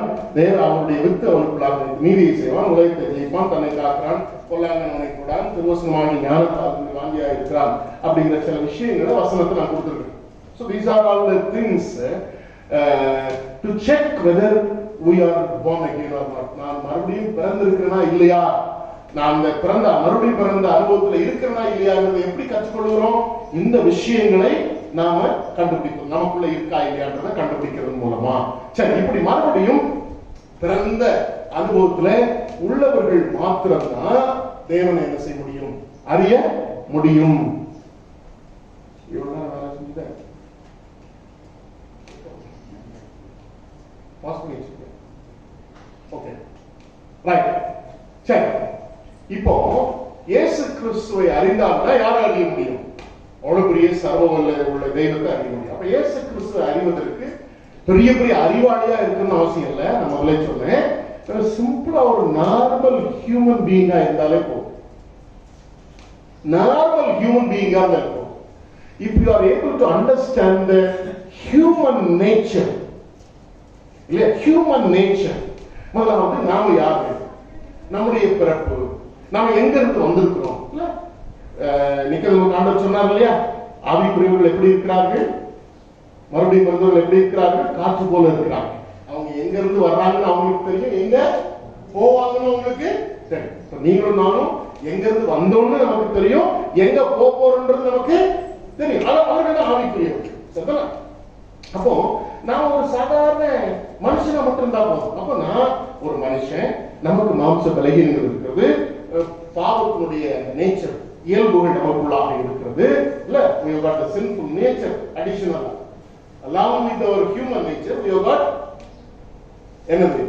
அவனுடைய வித்து அவனுக்குள்ளாக நீதியை செய்வான், உலகத்தை ஜெயிப்பான், தன்னை காக்கிறான், கொல்லாங்கனை கூடான், திருவசனமாகி ஞானத்தால் வாங்கியா இருக்கிறான் அப்படிங்கிற சில விஷயங்களை வசனத்தை நான் கொடுத்துருக்கேன். So these are all the things to check whether we are born again or not. நான் மறுபடியும் பிறந்திருக்கிறேனா இல்லையா, நான் அந்த மறுபடியும் பிறந்த அனுபவத்தில் இருக்கிறேனா இல்லையாங்கிறத எப்படி கற்றுக்கொள்கிறோம்? இந்த விஷயங்களை நாம கண்டுபிடிக்கிறோம், நமக்குள்ள இருக்கா இல்லையான்றதை கண்டுபிடிக்கிறது மூலமா. சரி, இப்படி மறுபடியும் பிறந்த அனுபவத்துல உள்ளவர்கள் மாத்திரம்தான் தேவனை என்ன செய்ய முடியும், அறிய முடியும். இவ்வளவு வேலை செஞ்சுட்டேன். Okay, right. சரி, இப்போ இயேசு கிறிஸ்துவை அறிந்தால்தான் யாரை அறிய முடியும்? அவ்வளவு பெரிய சர்வ உள்ள தெய்வத்தை அறிய முடியும். அப்ப இயேசு கிறிஸ்துவை அறிவதற்கு பெரிய பெரிய அறிவாளியா இருக்குன்னு அவசியம் இல்லை. நான் முதல்ல சொன்னேன், சிம்பிளா ஒரு நார்மல் ஹியூமன் பீயிங்கா இருந்தாலே போதும். நார்மல் ஹியூமன் பீயிங்கா இருந்தாலே போதும். If you are able to understand the human nature, இல்ல human nature, முதல்ல வந்து நாம யாரு, நம்முடைய பிறப்பு, நாம எங்க இருந்து வந்திருக்கிறோம். நிக்கதேமு ஆண்டவர் சொன்னார் இல்லையா, ஆவிக்குரியவர்கள் எப்படி இருக்கிறார்கள், மறுபடியும் பிறந்தவர்கள் எப்படி இருக்கிறார்கள், காற்று போல இருக்கிறார்கள். அவங்க எங்க இருந்து வர்றாங்கன்னு அவங்களுக்கு தெரியும், எங்க போவாங்கன்னு அவங்களுக்கு தெரியும். நீங்களும் நானும் எங்க இருந்து வந்தோம்னு நமக்கு தெரியும், எங்க போறோம்ன்றது நமக்கு தெரியும். அவர்கள் ஆவிக்குரியவர்கள். சரிதானே? அப்போ நான் ஒரு சாதாரண மனுஷனா மட்டும் இருந்தா போதும். அப்போ நான் ஒரு மனுஷன், நமக்கு மாம்ச பலகீனங்கள் இருக்கிறது, பாவத்தினுடைய நேச்சர் இயல்புகள் நமக்குள்ளாக இருக்கிறது. இல்ல, we have got a sinful nature additional along with our human nature. We have got என்னது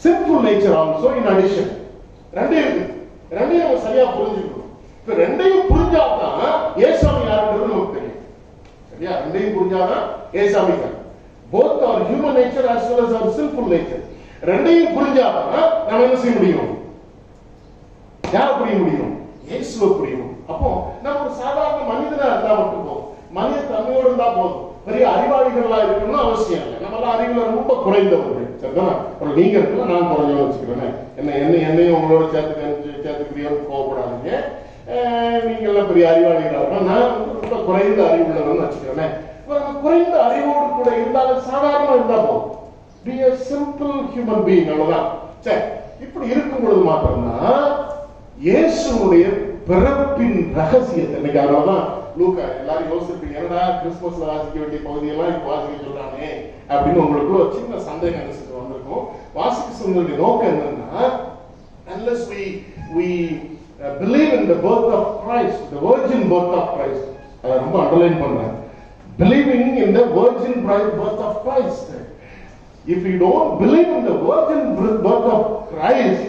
sinful nature also in addition. ரெண்டையும் இருக்கு. ரெண்டையும் நம்ம சரியா புரிஞ்சுக்கணும். இப்ப ரெண்டையும் புரிஞ்சாதான் ஏசாமி யாருன்றது நமக்கு தெரியும். சரியா? ரெண்டையும் புரிஞ்சாதான் ஏசாமி யார். both our human nature as well as our sinful nature. ரெண்டையும் புரிஞ்சாதான் நம்ம என்ன செய்ய முடியும், யார் புரிய முடியும், இயேசுவை புரியணும். அப்போ நம்ம ஒரு சாதாரண மனிதனா இருந்தா மட்டும் போதும், மனித தன்மையோடு இருந்தா போதும். பெரிய அறிவாளிகளா இருக்கணும்னு அவசியம் இல்லை. நம்ம எல்லாம் அறிவுல ரொம்ப குறைந்தவர்கள். சரிதானே? நீங்க இருக்கல, நான் குறைஞ்சவங்க வச்சுக்கிறேன். என்னையும் உங்களோட சேர்த்துக்கிறீங்கன்னு கோவப்படாதீங்க. நீங்க எல்லாம் பெரிய அறிவாளிகளா இருக்கணும், நான் ரொம்ப குறைந்த அறிவுள்ளவன்னு வச்சுக்கிறேன். குறைந்த அறிவோடு கூட இருந்தாலும் சாதாரணமா இருந்தா போதும். Be a simple human being, அவ்வளவுதான். சரி, இப்படி இருக்கும் பொழுது மாத்திரம்தான் இயேசுடைய பிறப்பின் ரகசியத்தை இன்னைக்கு அதனாலதான் லூக்கா எல்லாரும் யோசிப்பீங்க, என்னடா கிறிஸ்துமஸ்ல வாசிக்க வேண்டிய பகுதியெல்லாம் இப்ப வாசிக்க சொல்றானே அப்படின்னு உங்களுக்கு ஒரு சின்ன சந்தேகம் அனுசரித்து வந்திருக்கும். வாசிக்க சொல்லுடைய நோக்கம் என்னன்னா, unless we believe in the birth of Christ, the virgin birth of Christ, அதை ரொம்ப அண்டர்லைன் பண்றேன், believing in the virgin birth of Christ. If you don't believe in the virgin birth of Christ,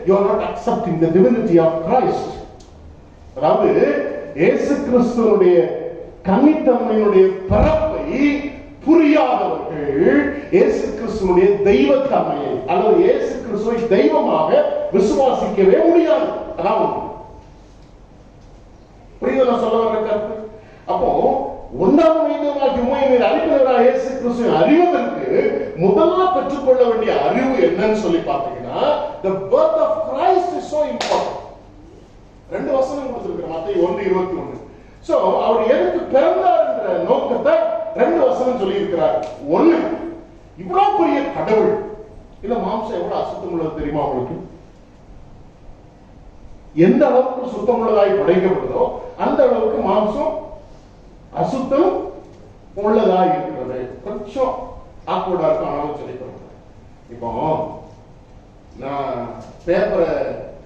you are not accepting the divinity of Christ. அதாவது இயேசு கிறிஸ்துவினுடைய கன்னித்தன்மையினுடைய பிறப்பை புரியாதவர்கள் இயேசு கிறிஸ்துவினுடைய தெய்வத்தன்மையை அல்லது இயேசு கிறிஸ்துவை தெய்வமாக விசுவாசிக்கவே முடியாது. அதாவது புரியுதா சொல்ல வர்ற கருத்து? அப்போ ஒன்றாம் அனுப்பினவராக இயேசு கிறிஸ்துவை அறிவதற்கு முதல்ல பெற்றுக்கொள்ள வேண்டிய அறிவு என்னன்னு சொல்லி பார்த்தீங்கன்னா, the birth of Christ is so important. ரெண்டு வசனம் கொடுத்திருக்கிற மத்தேயு 1:21. சோ அவர் எதுக்கு பிறந்தார் என்ற நோக்கத்தை ரெண்டு வசனம் சொல்லி இருக்கிறார். ஒண்ணு, இவ்வளவு பெரிய கடவுள், இல்ல மாம்சம் எவ்வளவு அசுத்தம் உள்ளது தெரியுமா உங்களுக்கு? எந்த அளவுக்கு சுத்தமுள்ளதாய் படைக்கப்படுதோ அந்த அளவுக்கு மாம்சம் அசுத்தம் உள்ளதா இருக்கிறது. கொஞ்சம் ஆக்வர்டா இருக்கும், ஆனாலும் சொல்லிக்கிறோம். இப்போ நான் பேப்பரை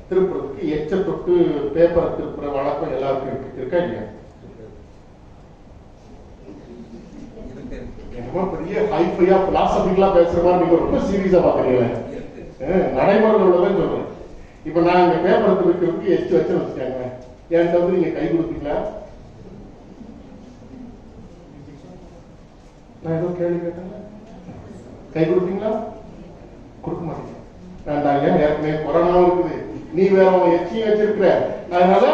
திருப்புறதுக்கு எச்ச தொட்டு பேப்பரை திருப்புற வழக்கம் எல்லாருக்கும் இருக்கா இல்லையா? என்னமோ பெரிய ஹைஃபையா பிலாசபிக்கலா பேசுற மாதிரி நீங்க ரொம்ப சீரியஸா பாக்குறீங்களே. நடைமுறையில் உள்ளதான் சொல்றேன். இப்ப நான் இந்த பேப்பரை திருக்கிறதுக்கு எச்சு வச்சு வச்சுக்காங்க, என்கிட்ட வந்து நீங்க கை கொடுப்பீங்களா? நான் ஏதோ கேள்வி கேட்டேன், கை கொடுப்பீங்களா? கொடுக்க மாட்டீங்க. வேண்டாங்க, ஏற்கனவே கொரோனா இருக்குது, நீ வேற எச்சியும் வச்சிருக்கிற, அதனால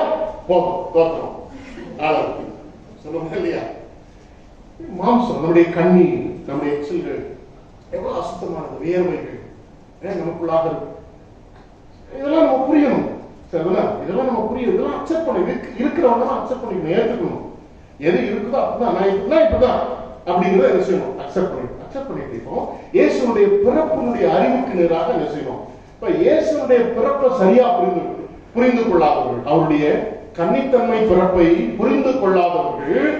போதும் தோற்றம் அளவு சொல்லுங்க இல்லையா? மாம்சம், நம்முடைய கண்ணீர், நம்முடைய எச்சில்கள் எவ்வளவு அசுத்தமானது, வியர்வைகள் நமக்குள்ளாக இருக்கு. இதெல்லாம் நம்ம புரியணும். இதெல்லாம் நம்ம புரியணும், இதெல்லாம் அக்செப்ட் பண்ணி இருக்கிறவங்க அக்செப்ட் பண்ணிக்கணும், ஏற்றுக்கணும். எது இருக்குதோ அப்படிதான், நான் இப்படிதான் அப்படிங்கிறத என்ன செய்யணும், அக்செப்ட் பண்ணிட்டு இருக்கோம். இயேசுடைய பிறப்பினுடைய அறிவுக்கு நேராக என்ன செய்யணும். இப்ப இயேசுடைய பிறப்பை சரியா புரிந்து கொள்ளாதவர்கள், அவருடைய கன்னித்தன்மை பிறப்பை புரிந்து கொள்ளாதவர்கள்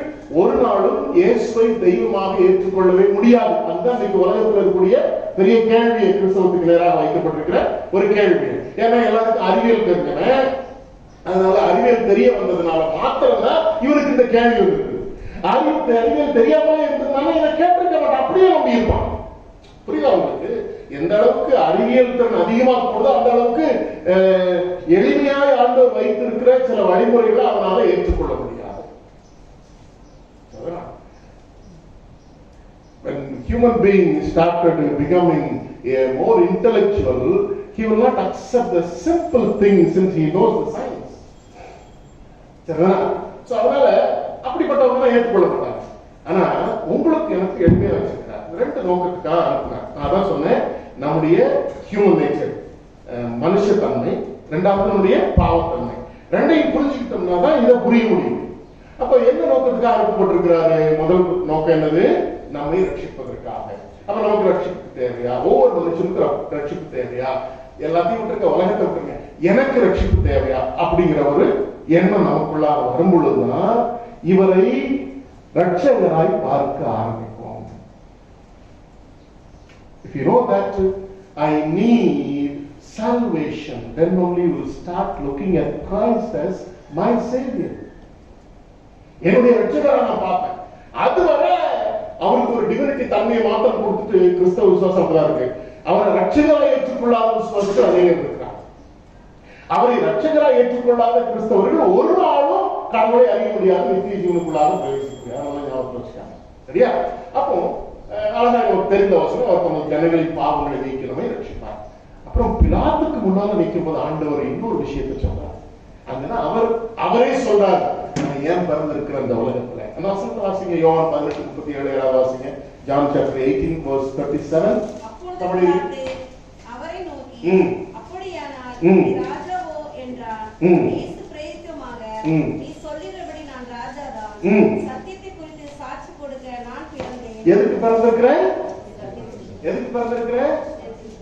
ஒரு நாளும் இயேசுவை தெய்வமாக ஏற்றுக்கொள்ளவே முடியாது. அதுதான் இன்னைக்கு உலகத்தில் இருக்கக்கூடிய பெரிய கேள்வி, கிறிஸ்தவத்துக்கு நேராக வைக்கப்பட்டிருக்கிற ஒரு கேள்வி. ஏன்னா எல்லாருக்கும் அறிவியல் தெரிஞ்சவன், அதனால அறிவியல் தெரிய வந்ததுனால மாத்திரம்தான் இவனுக்கு இந்த கேள்வி இருக்கு. அறிவியல் தெரியாமலே இருந்ததுனால இதை கேட்டிருக்க மாட்டான், அப்படியே நம்பி இருப்பான். புரியுதா உங்களுக்கு? எந்த அளவுக்கு அறிவியல் திறன் அதிகமாக போடுதோ அந்த அளவுக்கு எளிமையாய் ஆண்டவர் வைத்திருக்கிற சில வழிமுறைகளை அவனால ஏற்றுக்கொள்ள முடியாது. When human being started becoming a more intellectual, he will not accept the simple things since he knows the science. சரியா? சோ அதனால அப்படிப்பட்டவங்க ஏற்றுக்கொள்ள மாட்டாங்க. ஆனா உங்களுக்கு எனக்கு எளிமையா வச்சிருக்கிறார். ரெண்டு நோக்கத்துக்காக அனுப்புனார். நான் அதான் சொன்னேன், நம்முடைய ஹியூமன் நேச்சர், மனுஷத்தன்மை, ரெண்டாவது நம்முடைய பாவத்தன்மை, ரெண்டையும் புரிஞ்சுக்கிட்டோம்னா தான் இதை புரிய முடியும். அப்ப என்ன நோக்கத்துக்காக அனுப்பப்பட்டிருக்கிறாரு? முதல் நோக்கம் என்னது? நம்மை ரட்சிப்பதற்காக. அப்ப நமக்கு ரட்சிப்பு தேவையா? ஒவ்வொரு மனுஷனுக்கு ரட்சிப்பு தேவையா? எல்லாத்தையும் விட்டுருக்க, உலகத்தை விட்டுருங்க, எனக்கு ரட்சிப்பு தேவையா அப்படிங்கிற ஒரு எண்ணம் நமக்குள்ள வரும்பொழுதுதான் இவரை ரட்சகராய் பார்க்க ஆரம்பிப்போம். If you know that I need salvation, then only you will start looking at Christ as my Savior. என்னுடைய ரட்சகரை நான் பார்ப்பேன். அதுவரை அவருக்கு ஒரு டிவினிட்டி தன்மையை மாத்திரம் கொடுத்துட்டு கிறிஸ்தவ விசுவாசம் தான் இருக்கு. அவரை ரட்சகரை ஏற்றுக்கொள்ளாத விசுவாசத்தில் அநேகர் இருக்கிறார். அவரை ரட்சகராய் ஏற்றுக்கொள்ளாத கிறிஸ்தவர்கள் ஒரு நாளும் கடவுளை அறிய முடியாது, நித்திய ஜீவனுக்குள்ளாக பிரவேசிக்கிறார். சரியா? அப்போ அழகா நமக்கு தெரிந்த வசனம், அவர் தமது ஜனங்களின் பாவங்களை நீக்கிறமை ரட்சிப்பார். அப்புறம் பிலாத்துக்கு முன்னால நிற்கும் போது ஆண்டவர் இன்னொரு விஷயத்தை சொல்றார். அங்கன்னா அவரே சொல்றார், நான் ஏன் பிறந்திருக்கிற இந்த உலகத்துல. அந்த வசனத்தை வாசிங்க, யோவான் 18:37 வாசிங்க. John chapter 18 verse 37. அவரை நோக்கி, அப்படியானால் ராஜாவோ என்றார். இயேசு பிரேரித்தமாக, நீ சொல்லுகிறபடி நான் ராஜாதான். சத்தியத்தை குறித்து சாட்சி கொடுக்க நான் பிறந்தேன். எதுக்கு பிறந்திருக்கிறேன்? எதுக்கு பிறந்திருக்கிறேன்?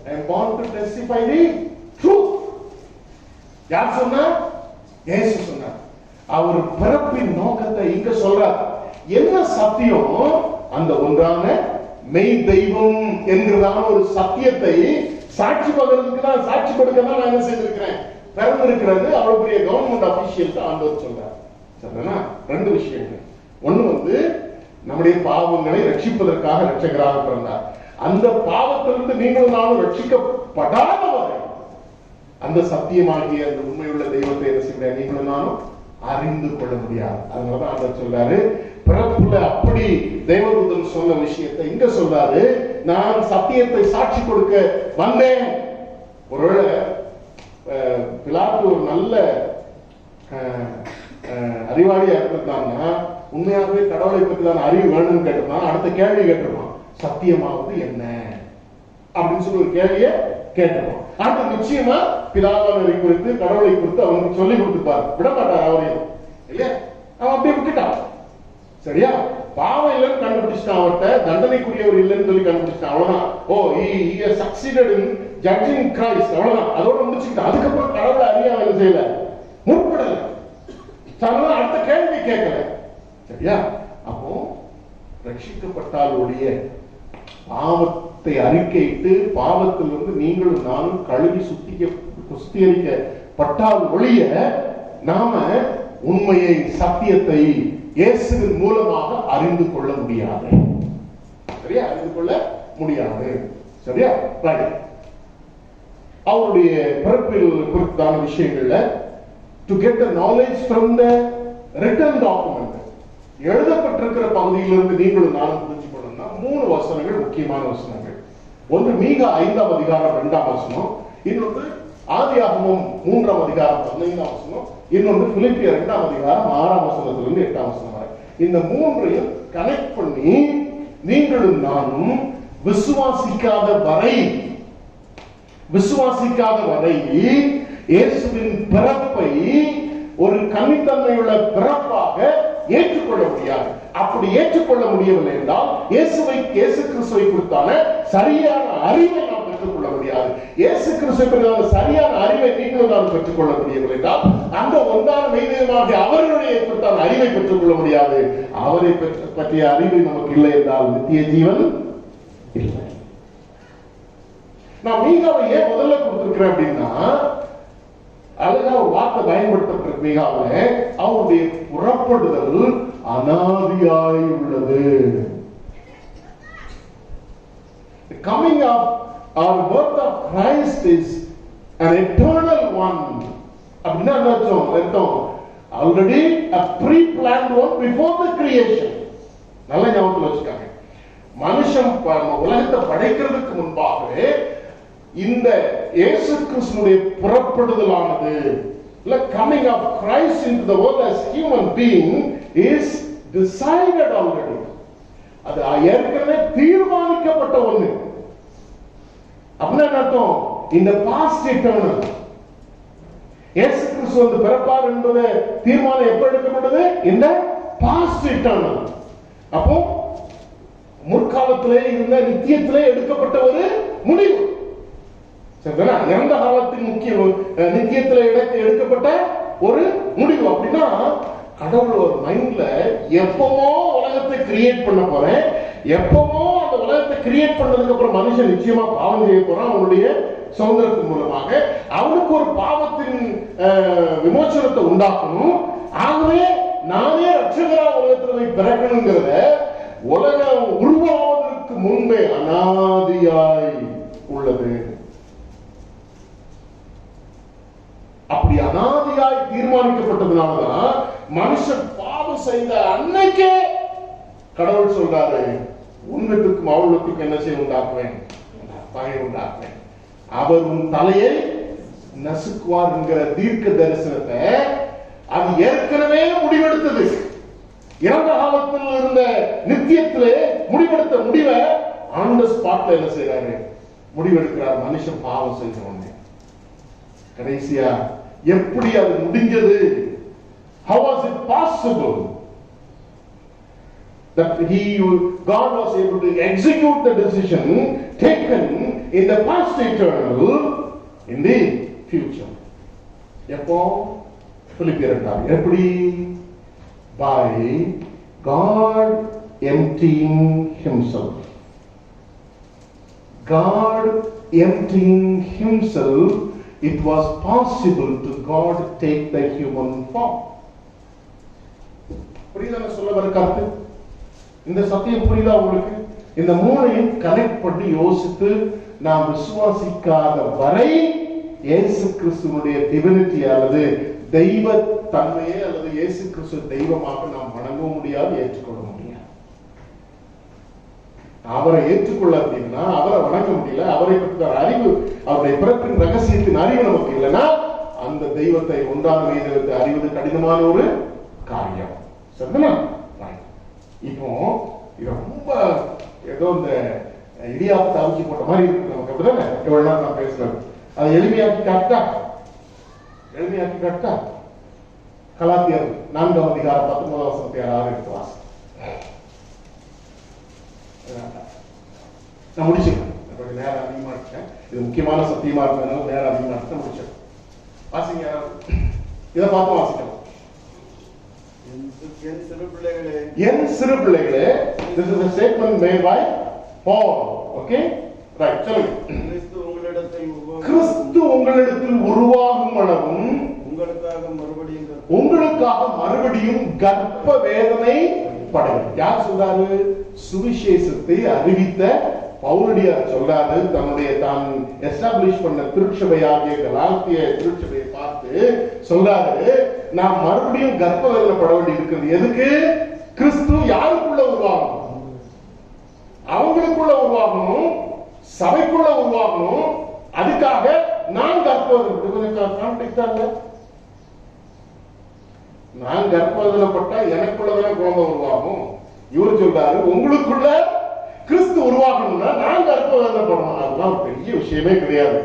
I am born to testify the truth. யார் சொன்னா? இயேசு சொன்னார். அவர் பிறப்பின் நோக்கத்தை இங்க சொல்றார். என்ன சத்தியம்? அந்த ஒன்றான மெய் தெய்வம் என்கிறதான ஒரு சத்தியத்தை சாட்சி பகறதுக்கு தான், சாட்சி கொடுக்க தான் நான் என்ன செய்திருக்கிறேன், பிறந்திருக்கிறது. அவ்வளவு பெரிய கவர்மெண்ட் அபிஷியல்ஸ் ஆண்டவர் சொல்றார். சரிங்களா? ரெண்டு விஷயங்கள். ஒண்ணு நம்முடைய பாவங்களை ரட்சிப்பதற்காக ரட்சகராக பிறந்தார். அந்த பாவத்திலிருந்து நீங்களும் நானும் ரட்சிக்கப்படாத வரை அந்த சத்தியமாகிய அந்த உண்மையுள்ள தெய்வத்தை என்ன செய்ய நீங்களும் நானும் அறிந்து கொள்ள முடியாது. அதனாலதான் ஆண்டவர் சொல்றாரு, பிறப்புல அப்படி தேவதூதன் சொன்ன விஷயத்தை இங்க சொல்றாரு, நான் சத்தியத்தை சாட்சி கொடுக்க வந்தேன். ஒருவேளை பிலாத்து ஒரு நல்ல அறிவாளியா இருந்திருந்தான்னா, உண்மையாகவே கடவுளை பற்றி தான் அறிவு வேணும்னு கேட்டிருந்தான், அடுத்த கேள்வி கேட்டிருப்பான், சத்தியமாவது என்ன அப்படின்னு சொல்லி ஒரு கேள்விய கேட்டிருப்பான். ஆனா நிச்சயமா பிதாவானவரை குறித்து, கடவுளை குறித்து அவனுக்கு சொல்லி கொடுத்துப்பாரு. விட மாட்டார் அவரையும், இல்லையா? அவன் அப்படியே விட்டுட்டான். சரியா? பாவம் இல்லைன்னு கண்டுபிடிச்சிட்டான், அவர்கிட்ட தண்டனைக்குரியவர் இல்லைன்னு சொல்லி கண்டுபிடிச்சிட்டான். அவ்வளவுதான். ஓ, he has succeeded in judging Christ. அவ்வளவுதான், அதோட முடிச்சுக்கிட்டான். அதுக்கப்புறம் கடவுளை அறிய வேலை செய்யல, முற்படல, அடுத்த கேள்வி கேட்கல. சரியா? அப்போ ரட்சிக்கப்பட்டால் ஒழிய, பாவத்தை அறிக்கையிட்டு பாவத்திலிருந்து நீங்களும் நானும் கழுவி சுத்திகரிக்கப்பட்டால் ஒழிய நாம உண்மையை, சத்தியத்தை இயேசுவின் மூலமாக அறிந்து கொள்ள முடியாது. சரியா? அறிந்து கொள்ள முடியாது. சரியா? அவருடைய பிறப்பில் குறித்தான விஷயங்கள்ல to get the knowledge from the written document, எழுதப்பட்டிருக்கிற பகுதியிலிருந்து நீங்களும் நானும் புரிஞ்சுக்கணும்னா 3 வசனங்கள் முக்கியமான வசனங்கள். ஒன்று மீகா 5ஆம் அதிகாரம் 2ஆம் வசனம், இன்னொன்று ஆதியாகமம் 3ஆம் அதிகாரம் 15ஆம் வசனம், இன்னொன்று பிலிப்பியர் 2ஆம் அதிகாரம் 6ஆம் வசனத்திலிருந்து 8ஆம் வசனம் வரை. இந்த மூன்றையும் கனெக்ட் பண்ணி நீங்களும் நானும் விசுவாசிக்காத வரை இயேசுவின் பிறப்பை ஒரு கன்னித்தன்மையுள்ள பிறப்பாக ஏற்றுக்கொள்ள முடியாது. அப்படி ஏற்றுக்கொள்ள முடியவில்லை என்றால் இயேசு கிறிஸ்துவை குறித்தான சரியான அறிவை நாம் பெற்றுக்கொள்ள முடியாது. இயேசு கிறிஸ்துவை குறித்தான சரியான அறிவை நீங்களும் நாம் பெற்றுக்கொள்ள முடியவில்லை என்றால் அந்த ஒன்றான மெய்தெய்வமாக அவர்களுடைய குறித்தான அறிவை பெற்றுக்கொள்ள முடியாது. அவரை பற்றிய அறிவு நமக்கு இல்லை என்றால் நித்திய ஜீவன் இல்லை. நான் மீகாவை ஏன் முதல்ல கொடுத்திருக்கிறேன் அப்படின்னா, அழகா ஒரு வார்த்தை பயன்படுத்தப்பட்டிருக்கு மீகாவில். அவருடைய புறப்படுதல் அனாதியாய் உள்ளது. The coming of our birth of Christ is an eternal one. அப்படின்னா என்ன அர்த்தம்? Already a pre-planned one before the creation. நல்ல ஞாபகத்தில் வச்சுக்காங்க. மனுஷன் உலகத்தை படைக்கிறதுக்கு முன்பாகவே இந்த இயேசு கிறிஸ்துவினுடைய புறப்படுதலானது, coming of Christ into the world as human being is decided already. அது ஏற்கனவே தீர்மானிக்கப்பட்ட ஒண்ணு. அப்படின்னா அர்த்தம், இந்த பாஸ்ட் எட்டர்னல். இயேசு கிறிஸ்து வந்து பிறப்பார் என்பது தீர்மானம் எப்ப எடுக்கப்பட்டது? இந்த பாஸ்ட் எட்டர்னல். அப்போ முற்காலத்திலே இருந்த நித்தியத்திலே எடுக்கப்பட்ட ஒரு முடிவு. சரிங்களா? இறந்த காலத்தின் முக்கிய நித்தியத்திலே எடுக்கப்பட்ட ஒரு முடிவு. அப்படின்னா கடவுள் ஒரு மைண்ட்ல எப்பவோ உலகத்தை கிரியேட் பண்ண போறேன், எப்பவோ அந்த உலகத்தை கிரியேட் பண்ணதுக்கு அப்புறம் மனுஷன் நிச்சயமா பாவம் செய்ய போறான். அவனுடைய சுதந்திரத்தின் மூலமாக அவனுக்கு ஒரு பாவத்தின் விமோசனத்தை உண்டாக்கணும். ஆகவே நானே ரட்சகரா உலகத்துல பிறக்கணுங்கிறத உலகம் உருவாவதற்கு முன்பே அனாதியாய் உள்ளது. அப்படி அனாதியாய் தீர்மானிக்கப்பட்டதுனாலதான் மனுஷன் பாவம் செய்த அன்னைக்கே கடவுள் சொல்றாரு, உன்னுக்கும் அவளுக்கும் என்ன செய்ய உண்டாக்குவேன்? பகை உண்டாக்குவேன். அவர் உன் தலையை நசுக்குவார் என்கிற தீர்க்க தரிசனத்தை அது ஏற்கனவே முடிவெடுத்தது. இறந்த காலத்தில் இருந்த நித்தியத்திலே முடிவெடுத்த முடிவை ஆன் தி ஸ்பாட்ல என்ன செய்யறாரு? முடிவெடுக்கிறார். மனுஷன் பாவம் செய்தவனே கடைசியா எப்படி அது முடிஞ்சது? How was it possible that God was able to execute the decision taken in the past eternal in the future? எப்போ? பிலிப்பியர் 8. எப்படி? By God emptying himself. God emptying himself, it was possible to God take the human form. புரியுதா நான் சொல்ல வர கருத்து? இந்த சத்தியம் புரியுதா உங்களுக்கு? இந்த மூணையும் கனெக்ட் பண்ணி யோசித்து நாம் விசுவாசிக்காத வரை இயேசு கிறிஸ்துவினுடைய டிவினிட்டி அல்லது தெய்வ தன்மையை அல்லது இயேசு கிறிஸ்து தெய்வமாக நாம் வணங்க முடியாது, ஏற்றுக்கொள்ள முடியாது. அவரை ஏற்றுக்கொள்ள அப்படின்னா, அவரை வணங்க முடியல, அவரை பற்றி அறிவு, அவருடைய பிறப்பின் ரகசியத்தின் அறிவு நமக்கு இல்லைன்னா அந்த தெய்வத்தை ஒன்றாக தெய்வத்தை அறிவது கடினமான ஒரு காரியம். சரிங்களா? இப்போ இது ரொம்ப ஏதோ இந்த இடியாப்பத்தை அவிச்சு போட்ட மாதிரி இருக்கு நமக்கு. அப்படிதானே எவ்வளவு நேரம் நான் பேசுறேன். அதை எளிமையாக்கி காட்டா கலாத்தியர் 4 அதிகாரம் 19 வசனத்தை யாராவது எடுத்து வாசி. நான் முடிச்சிருக்கேன். கொஞ்சம் நேரம் அதிகமா இருக்கேன். இது முக்கியமான சத்தியமா இருந்ததுனால நேரம் அதிகமா இருக்க முடிச்சிருக்கேன். வாசிங்க. இதை பார்த்து வாசிக்கலாம். என் சிறு பிள்ளைகளே, this is a statement made by Paul. Okay? Right. சொல்லுங்க. கிறிஸ்து உங்களிடத்தில் உருவாகும் அளவும் உங்களுக்காக மறுபடியும் கர்ப்ப வேதனை படும். யார் சொல்றாரு? சுவிசேஷத்தை அறிவித்த பவுலடியார் சொல்றாரு. தான் எஸ்டாப்ளிஷ் பண்ண திருச்சபையாகிய கலாத்திய திருச்சபையை பார்த்து சொல்றாரு, நான் மறுபடியும் கர்ப்ப வேதனை பட வேண்டி இருக்கிறது. எதுக்கு? கிறிஸ்து யாருக்குள்ள உருவாகணும்? அவங்களுக்குள்ள உருவாகணும், சபைக்குள்ள உருவாகணும். அதுக்காக நான் கர்ப்பவேதனை. நான் கர்ப்பவேதனைப்பட்டா எனக்குள்ளதான் குழந்தை உருவாகும். இவர் சொல்றாரு, உங்களுக்குள்ள கிறிஸ்து உருவாகணும்னா நான் கர்ப்பவேதனைப்படணும். அதெல்லாம் பெரிய விஷயமே கிடையாது.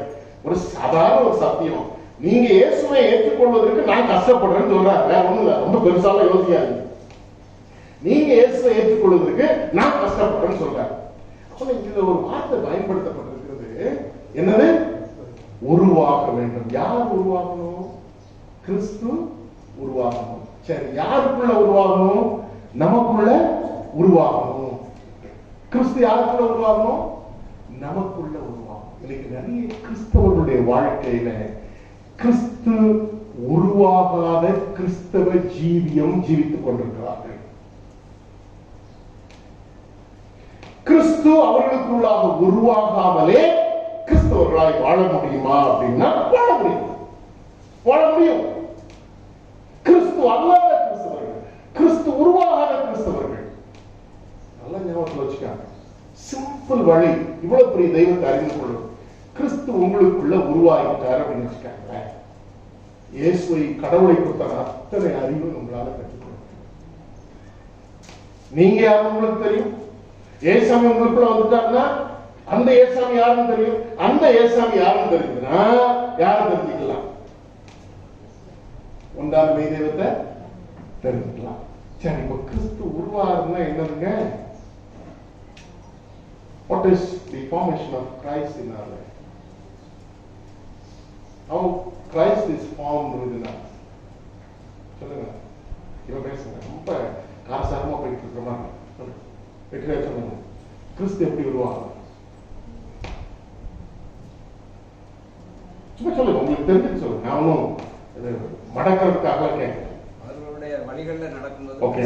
ஒரு சாதாரண ஒரு சத்தியம். நீங்க இயேசுவை ஏற்றுக்கொள்வதற்கு நான் கஷ்டப்படுறேன்னு சொல்றாரு. வேற ஒண்ணும் இல்ல. ரொம்ப பெருசாலாம் யோசிக்காது. நீங்க இயேசுவை ஏற்றுக்கொள்வதற்கு நான் கஷ்டப்படுறேன்னு சொல்றாரு. அப்ப இதுல ஒரு வார்த்தை பயன்படுத்தப்பட்டிருக்கிறது. என்னது? உருவாக வேண்டும். யார் உருவாகணும்? கிறிஸ்து உருவாகணும். சரி, யாருக்குள்ள உருவாகணும்? நமக்குள்ள உருவாகணும். கிறிஸ்து யாருக்குள்ள உருவாகணும்? நமக்குள்ள உருவாகும். இன்னைக்கு நிறைய கிறிஸ்தவர்களுடைய வாழ்க்கையில கிறிஸ்து உருவாகாத கிறிஸ்தவ ஜீவியம் ஜீவித்துக் கொண்டிருக்கிறார்கள். கிறிஸ்து அவர்களுக்குள்ளாக உருவாகாமலே கிறிஸ்தவர்களாய் வாழ முடியுமா அப்படின்னா வாழ முடியும். கிறிஸ்து அல்லாத கிறிஸ்தவர்கள், கிறிஸ்து உருவாகாத கிறிஸ்தவர்கள், நல்ல ஞாபகத்தில் வச்சுக்காங்க. வழி இவ்வளவு பெரிய தெய்வத்தை அறிந்து கொள்ளும். கிறிஸ்து உங்களுக்குள்ள உருவாகிட்டார் அப்படின்னு வச்சுக்காங்களேன். இயேசுவை கடவுளை கொடுத்த அத்தனை அறிவு உங்களால கற்றுக்கொள்ள. நீங்க யாரும் உங்களுக்கு தெரியும். ஏசாமி உங்களுக்குள்ள வந்துட்டாருன்னா அந்த ஏசாமி யாருன்னு தெரியும். அந்த ஏசாமி யாருன்னு தெரியுதுன்னா யாரும் தெரிஞ்சுக்கலாம். ஒன்றாம் மெய் தெய்வத்தை தெரிஞ்சுக்கலாம். சரி, இப்ப கிறிஸ்து உருவாருன்னா என்னதுங்க? What is the formation of Christ in our life? How Christ is formed within us? சொல்லுங்க. இவ பேசுங்க. ரொம்ப காரசாரமா போயிட்டு இருக்கிற மாதிரி வெற்றியா சொல்லுங்க. கிறிஸ்து எப்படி உருவாகும்? சும்மா சொல்லுங்க, உங்களுக்கு தெரிஞ்சு சொல்லுங்க. நான் ஒன்றும் மடக்கிறதுக்காக கேட்கிறேன். வழிகள்ல நடக்கும்போது ஓகே,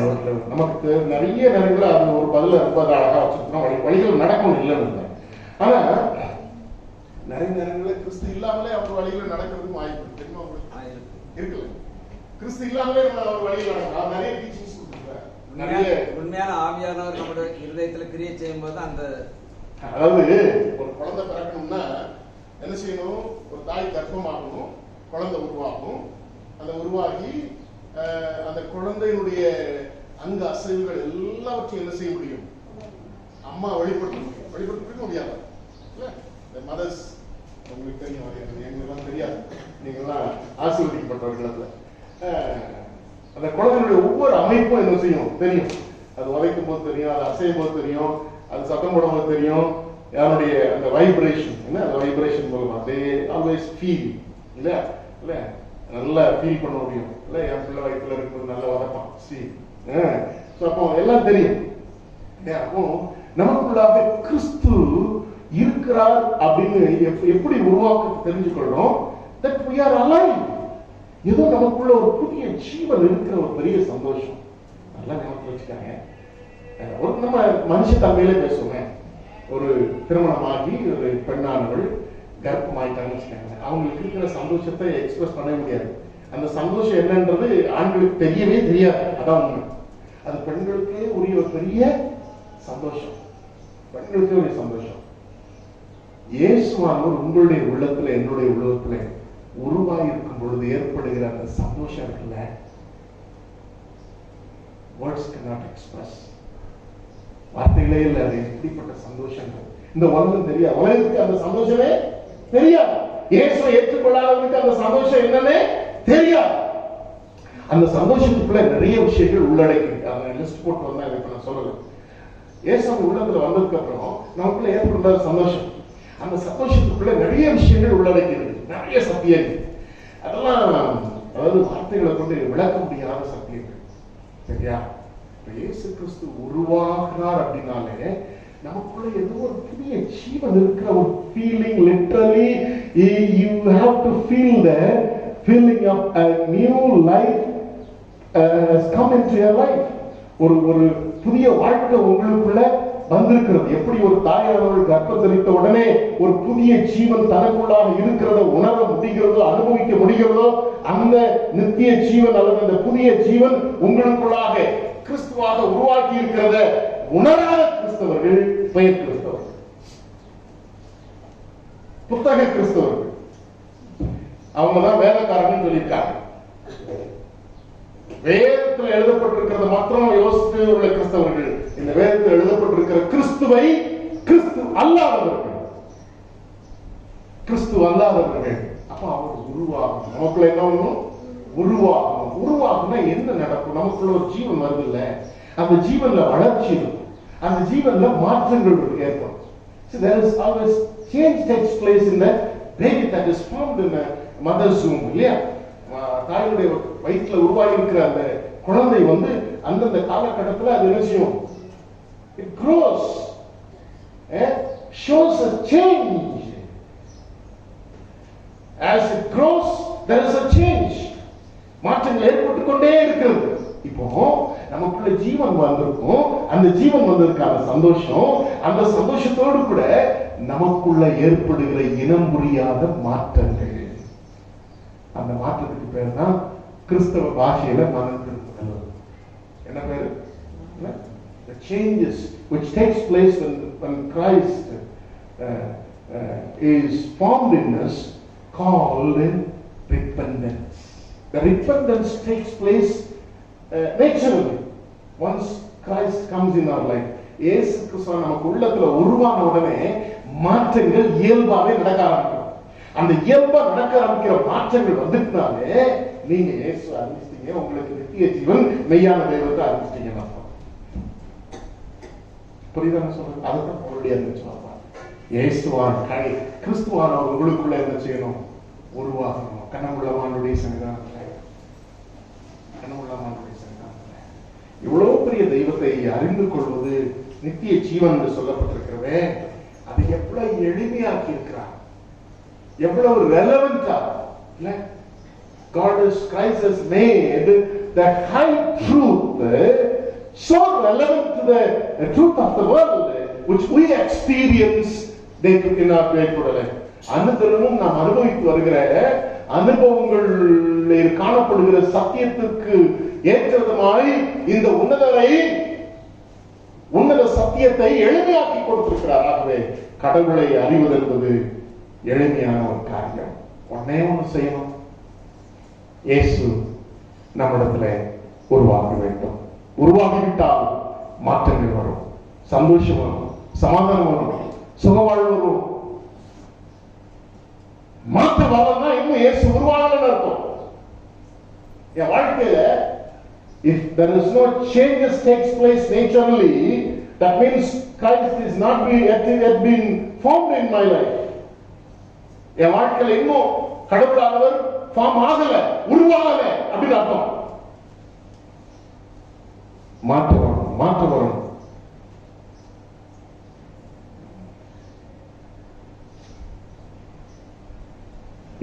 நமக்கு நிறைய நேரங்கள் அது ஒரு பதில ரொம்ப அழகா வச்சிருக்கோம். வழிகள் நடக்கணும் இல்லைன்னு. ஆனா நிறைய நேரங்களில் கிறிஸ்து இல்லாமலே அவர் வழிகள் நடக்கிறதுக்கு வாய்ப்பு தெரியுமா உங்களுக்கு? இருக்குல்ல, கிறிஸ்து இல்லாமலே அவர் வழிகள் நடக்கலாம். நிறைய டீச்சிங்ஸ் கொடுத்துருக்காரு. நிறைய உண்மையான ஆவியானவர் நம்மளோட இருதயத்துல கிரியை செய்யும் போது அந்த அதாவது ஒரு குழந்தை பிறக்கணும்னா என்ன செய்யணும்? ஒரு தாய் கர்ப்பமாகணும், குழந்தை உருவாகும். அந்த உருவாகி அந்த குழந்தையினுடைய அங்க அசைவுகள் எல்லாவற்றையும் என்ன செய்ய முடியும்? அம்மா வெளிப்படுத்த முடியும். வெளிப்படுத்த முடியாது. மதர்ஸ் உங்களுக்கு தெரியும், எங்களுக்கெல்லாம் தெரியாது. நீங்கள்லாம் ஆசீர்வதிக்கப்பட்டவர்கள். அந்த குழந்தையினுடைய ஒவ்வொரு அமைப்பும் என்ன செய்யும்? தெரியும். அது உதைக்கும் போது தெரியும், அது அசையும் போது தெரியும், அது சத்தம் போடும் போது தெரியும். யாருடைய அந்த வைப்ரேஷன் என்ன? அந்த வைப்ரேஷன் மூலமா தே ஆல்வேஸ் ஃபீல் இல்ல இல்ல நல்லா ஃபீல் பண்ண முடியும். இல்ல என் பிள்ளை வயிற்றுல இருக்கிறது நல்லா வதப்பான் அப்போ எல்லாம் தெரியும். அப்போ நமக்குள்ளாக கிறிஸ்து இருக்கிறார் அப்படின்னு எப்படி உருவாக்க தெரிஞ்சுக்கொள்றோம்? that we are alive. ஏதோ நமக்குள்ள ஒரு புதிய ஜீவன் இருக்கிற ஒரு பெரிய சந்தோஷம். நல்லா ஞாபகம் வச்சுக்காங்க. ஒரு நம்ம மனுஷ தன்மையிலே பேசுவோமே. ஒரு திருமணமாகி ஒரு பெண்ணானவள் கர்ப்பமாயிட்டாங்கன்னு வச்சுக்காங்க. அவங்களுக்கு இருக்கிற சந்தோஷத்தை எக்ஸ்பிரஸ் பண்ண முடியாது. அந்த சந்தோஷம் என்னன்றது ஆண்களுக்கு தெரியவே தெரியாது. அதான் உண்மை. அது பெண்களுக்கே உரிய ஒரு பெரிய சந்தோஷம். பெண்களுக்கே உரிய சந்தோஷம். இயேசுவானவர் உங்களுடைய உள்ளத்துல என்னுடைய உள்ளத்துல உருவாயிருக்கும் பொழுது ஏற்படுகிற அந்த சந்தோஷம் இருக்குல்ல, words cannot express. வார்த்தைகளே இல்லை. அது எப்படிப்பட்ட சந்தோஷம் இந்த உலகம் தெரியாது. உலகத்துக்கு அந்த சந்தோஷமே தெரியாது. இயேசுவை ஏற்றுக்கொள்ளாதவனுக்கு அந்த சந்தோஷம் என்னன்னே தெரியாது. அந்த சந்தோஷத்துக்குள்ள நிறைய விஷயங்கள் உள்ளடக்கி அதை லிஸ்ட் போட்டு வந்தா இப்ப நான் சொல்லல. இயேசுவை உள்ளத்துல வந்ததுக்கு அப்புறம் நமக்குள்ள ஏற்படுற சந்தோஷம், அந்த சந்தோஷத்துக்குள்ள நிறைய விஷயங்கள் உள்ளடக்கிறது, நிறைய சத்தியங்கள். அதெல்லாம் அதாவது வார்த்தைகளை கொண்டு விளக்க முடியாத சத்தியங்கள். சரியா? இயேசு கிறிஸ்து உருவாகிறார் அப்படின்னாலே நமக்குள்ள ஏதோ ஒரு புதிய ஜீவன் இருக்கிற ஒரு feeling. Literally you have to feel the feeling of a new life has come into your life. ஒரு புதிய வாழ்க்கை உங்களுக்குள்ள வந்திருக்கிறது. எப்படி ஒரு தாயானவள் கர்ப்பம் தரித்த உடனே ஒரு புதிய ஜீவன் தனக்குள்ளாக இருக்கிறத உணர முடிகிறதோ, அனுபவிக்க முடிகிறதோ, அந்த நித்திய ஜீவன் அல்லது அந்த புதிய ஜீவன் உங்களுக்குள்ளாக கிறிஸ்துவாக உருவாக்கி இருக்கிறத உணராத கிறிஸ்தவர்கள் பெயர் கிறிஸ்தவர்கள், புத்தக கிறிஸ்தவர்கள். அவங்கதான் வேதக்காரர்கள் சொல்லியிருக்காங்க. வேதத்தில் எழுதப்பட்டிருக்கிறது மாத்திரம் யோசித்து உள்ள கிறிஸ்தவர்கள். இந்த வேதத்தில் எழுதப்பட்டிருக்கிற கிறிஸ்துவை கிறிஸ்து அல்லாதவர்கள், கிறிஸ்து அல்லாதவர்கள். அப்ப அவர் உருவாகும். நமக்குள்ள என்ன ஒண்ணும் உருவாகும். உருவாகும்னா என்ன நடக்கும்? நமக்குள்ள ஒரு ஜீவன் வருது இல்ல, அந்த ஜீவன்ல வளர்ச்சி இருக்கும், அந்த ஜீவன்ல மாற்றங்கள் ஏற்படும். So there is always change takes place in the baby that is formed in the mother's womb. இல்லையா? தாயுடைய வயிற்றுல உருவாகி இருக்கிற அந்த குழந்தை அந்தந்த காலகட்டத்தில் அது என்ன செய்யும்? It grows, shows a change. As it grows, there is a change. மாற்றங்கள் ஏற்பட்டு கொண்டே இருக்கிறது. இப்போ நமக்குள்ள ஜீவன் வந்திருக்கும். அந்த ஜீவன் வந்ததுக்கான சந்தோஷம், அந்த சந்தோஷத்தோடு கூட நமக்குள்ள ஏற்படுகிற இனம் புரியாத மாற்றங்கள். அந்த மாற்றத்துக்கு பேர் தான் கிறிஸ்தவ பாஷையில மனம் திரும்புதல். என்ன பேரு? the changes which takes place when Christ is formed in us, called repentance. The repentance takes place naturally once Christ comes in our life. இயேசு கிறிஸ்து நமக்கு உள்ளத்துல உருவான உடனே மாற்றங்கள் இயல்பாவே நடக்க ஆரம்பிக்கும். அந்த இயல்பா நடக்க ஆரம்பிக்கிற மாற்றங்கள் வந்துட்டாலே நீங்க இயேசு அறிவிச்சிட்டீங்க, உங்களுக்கு நித்திய ஜீவன் மெய்யான தெய்வத்தை அறிவிச்சிட்டீங்கன்னு அர்த்தம். புரியுதா சொல்றது? அதுதான் உங்களுடைய சொல்லுவாங்க. இயேசுவான் கிறிஸ்துவான உங்களுக்குள்ள என்ன செய்யணும்? உருவாகணும். கனவுள்ளவானுடைய சன்னிதானத்தில், கனவுள்ளவானுடைய சன்னிதானத்தில் இவ்வளவு பெரிய தெய்வத்தை அறிந்து கொள்வது, நித்திய ஜீவன் என்று சொல்லப்பட்டிருக்கிறவே, அது எவ்வளவு எளிமையாக்கி இருக்கிறார், எவ்வளவு ரெலவெண்டா இல்ல? God is Christ has made that high truth so relevant to the truth of the world which we experience in our day-to-day life. அனுதினமும் நாம் அனுபவித்து வருகிற அனுபவங்களில் காணப்படுகிற சத்தியத்திற்கு ஏற்றதுமாய் இந்த உன்னத சத்தியத்தை எளிமையாக்கி கொடுத்திருக்கிறார். ஆகவே கடவுளை அறிவது என்பது எளிமையான ஒரு காரியம். ஒன்னே ஒன்று செய்யணும், இயேசு நம்மிடத்துல உருவாக வேண்டும். உருவாகிவிட்டால் மாற்றங்கள் வரும், சந்தோஷம் வரும், சமாதானம் வரும், சுகவாழ்வு வரும். மாற்ற வரலன்னா இன்னும் இயேசு உருவாகலன்னு அர்த்தம். என் வாழ்க்கையில if there is no changes takes place naturally, that means Christ is not yet been formed in my life. என் வாழ்க்கையில இன்னும் கடவுளானவர் ஃபார்ம் ஆகல, உருவாகல அப்படின்னு அர்த்தம். மாற்ற வரும்.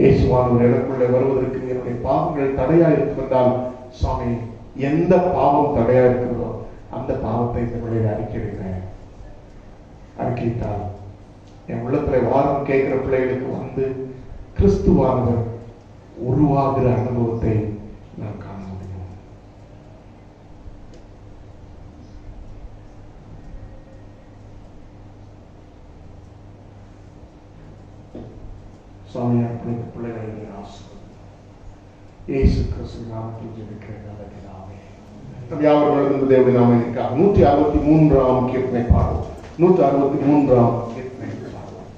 இயேசுவானவர் எனக்குள்ளே வருவதற்கு என்னுடைய பாவங்கள் தடையா இருக்கும் என்றால், சுவாமி எந்த பாவம் தடையா இருக்கிறதோ அந்த பாவத்தை இந்த வழியில் அறிக்கையிட்டால் என் உள்ளத்துல வாரம் கேட்கிற பிள்ளைகளுக்கு வந்து கிறிஸ்துவானவர் உருவாகிற அனுபவத்தை நான் காண முடியும். சுவாமி அப்படிங்க பிள்ளைகளை இயேசு கிறிஸ்து நாமத்தில் ஜெபிக்கிறேன். நல்ல பிதாவே. நம் யாவர்களும் தேவனுடைய நாமத்திற்காக 163ஆம் கீர்த்தனை பாடுவோம். 163ஆம் கீர்த்தனை பாடுவோம்.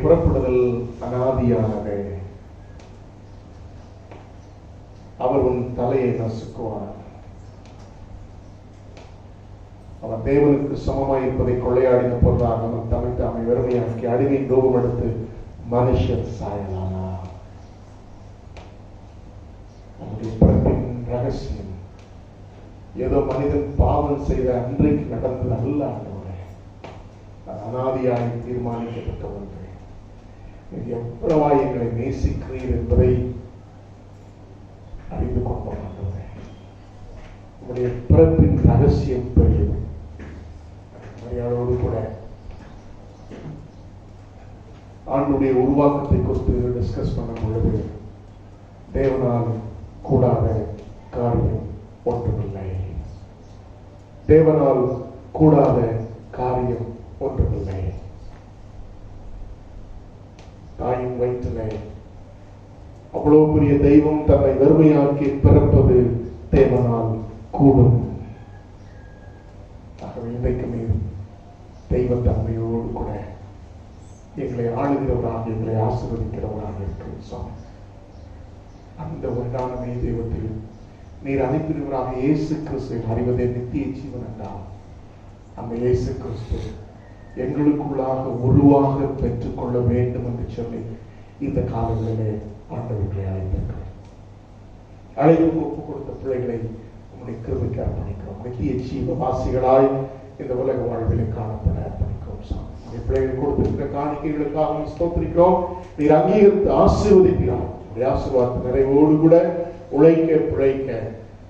புறப்படுதல் அனாதியானது. அவர் உன் தலையை நசுக்குவார். அவர் தேவனுக்கு சமமாய் இருப்பதை கொள்ளையாடின பொருளாக அவன் தம்மை தாமை வெறுமையாக்கி அடிமை ரூபம் எடுத்து மனுஷன் சாயலானார். அவருடைய பிறப்பின் ரகசியம் ஏதோ மனிதன் பாவம் செய்த அன்றைக்கு நடந்தது அல்ல. ஆண்டவரே, அது அனாதியாய் தீர்மானிக்கப்பட்ட ஒன்று. எவ்வளவாய் எங்களை நேசிக்கிறீர் என்பதை அறிந்து கொண்டோம். ஆண்டவரே, உங்களுடைய பிறப்பின் ரகசியம் பெரியது. மரியாதையோடு கூட ஆண்டுடைய உருவாக்கத்தை குறித்து டிஸ்கஸ் பண்ணும் பொழுது தேவனால் கூடாத காரியம் ஒன்றுமில்லை. தேவனால் கூடாத காரியம் ஒன்றுமில்லை. தாயின் வயிற்றிலே அவ்வளவு பெரிய தெய்வம் தன்னை வெறுமையாக்கி பிறப்பது தேவனால் கூடும். ஆகவே இன்றைக்குமே தெய்வத்தன்மையோடு கூட எங்களை ஆளுகிறவராக, எங்களை ஆசீர்வதிக்கிறவராக இருக்கிறோம் சுவாமி. அந்த ஒன்றான தெய்வத்தில் நீர் அனுப்பினவராக இயேசு கிறிஸ்துவை அறிவதே நித்திய ஜீவன் என்றால் அந்த இயேசு கிறிஸ்து எங்களுக்குள்ளாக உருவாக பெற்றுக்கொள்ள வேண்டும் என்று சொல்லி இந்த காலங்களிலே ஆண்டவர்களை அழைத்திருக்கிறோம். அழைப்பு ஒப்பு கொடுத்த பிள்ளைகளை உங்களுடைய கிருபைக்கு அர்ப்பணிக்கிறோம். நித்திய ஜீவவாசிகளாய் இந்த உலக வாழ்விலை காணப்பட அர்ப்பணிக்கிறோம் சாமி. உங்களுடைய பிள்ளைகள் கொடுத்திருக்கிற காணிக்கைகளுக்காக ஸ்தோத்திரிக்கிறோம். நீர் அங்கீகரித்து ஆசீர்வதிக்கிறார். உங்களுடைய ஆசீர்வாதத்தை நிறைவோடு கூட உழைக்க பிழைக்க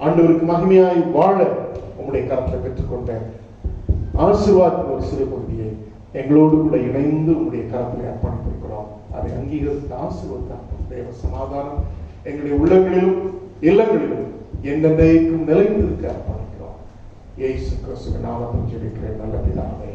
ஆண்டவருக்கு மகிமையாய் வாழ உங்களுடைய கருத்தை பெற்றுக்கொண்ட ஆசீர்வாதத்தின் ஒரு சிறு பகுதியை எங்களோடு கூட இணைந்து உங்களுடைய கரத்தில் அர்ப்பணித்திருக்கிறோம். அதை அங்கீகரித்து ஆசீர்வாதம் தேவ சமாதானம் எங்களுடைய உள்ளங்களிலும் இல்லங்களிலும் என்னென்றைக்கும் நிலைத்திருக்க அர்ப்பணிக்கிறோம். இயேசு கிறிஸ்துவின் நாமத்தில் ஜெபிக்கிறேன் நல்ல பிதாவே.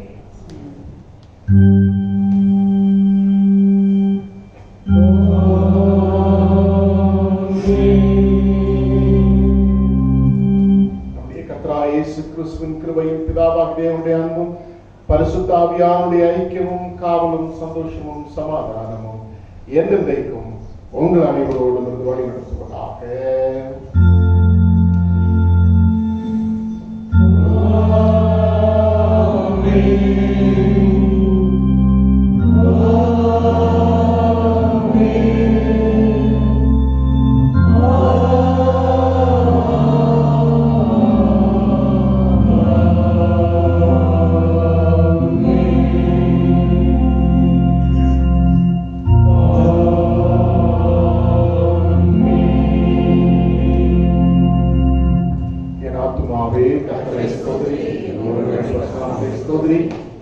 இயேசு கிறிஸ்துவின் கிருபையும் பிதாவாகிய தேவனுடைய அன்பும் பரிசுத்த ஆவியானுடைய ஐக்கியமும் காவலும் சந்தோஷமும் சமாதானமும் என்றென்றைக்கும் உங்கள் அனைவரோடும் இருந்து வழி நடத்துவதாக.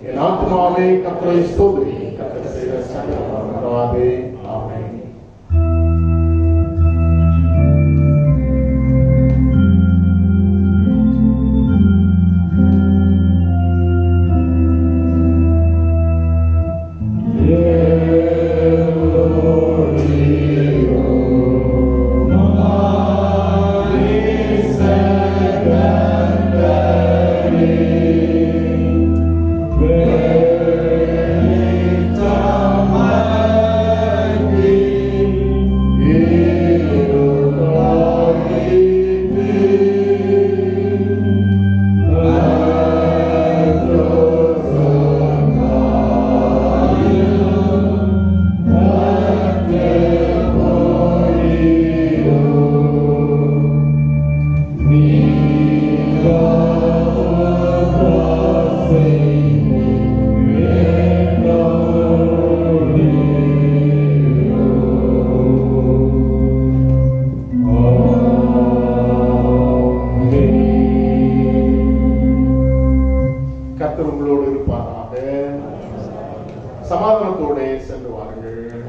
என் ஆத்துமாவே கர்த்தரை ஸ்தோத்திரி. கர்த்தர் செய்த சகல மறவாதே. ஆமென். With ஆண்டவரோடே சென்று வாருங்கள்.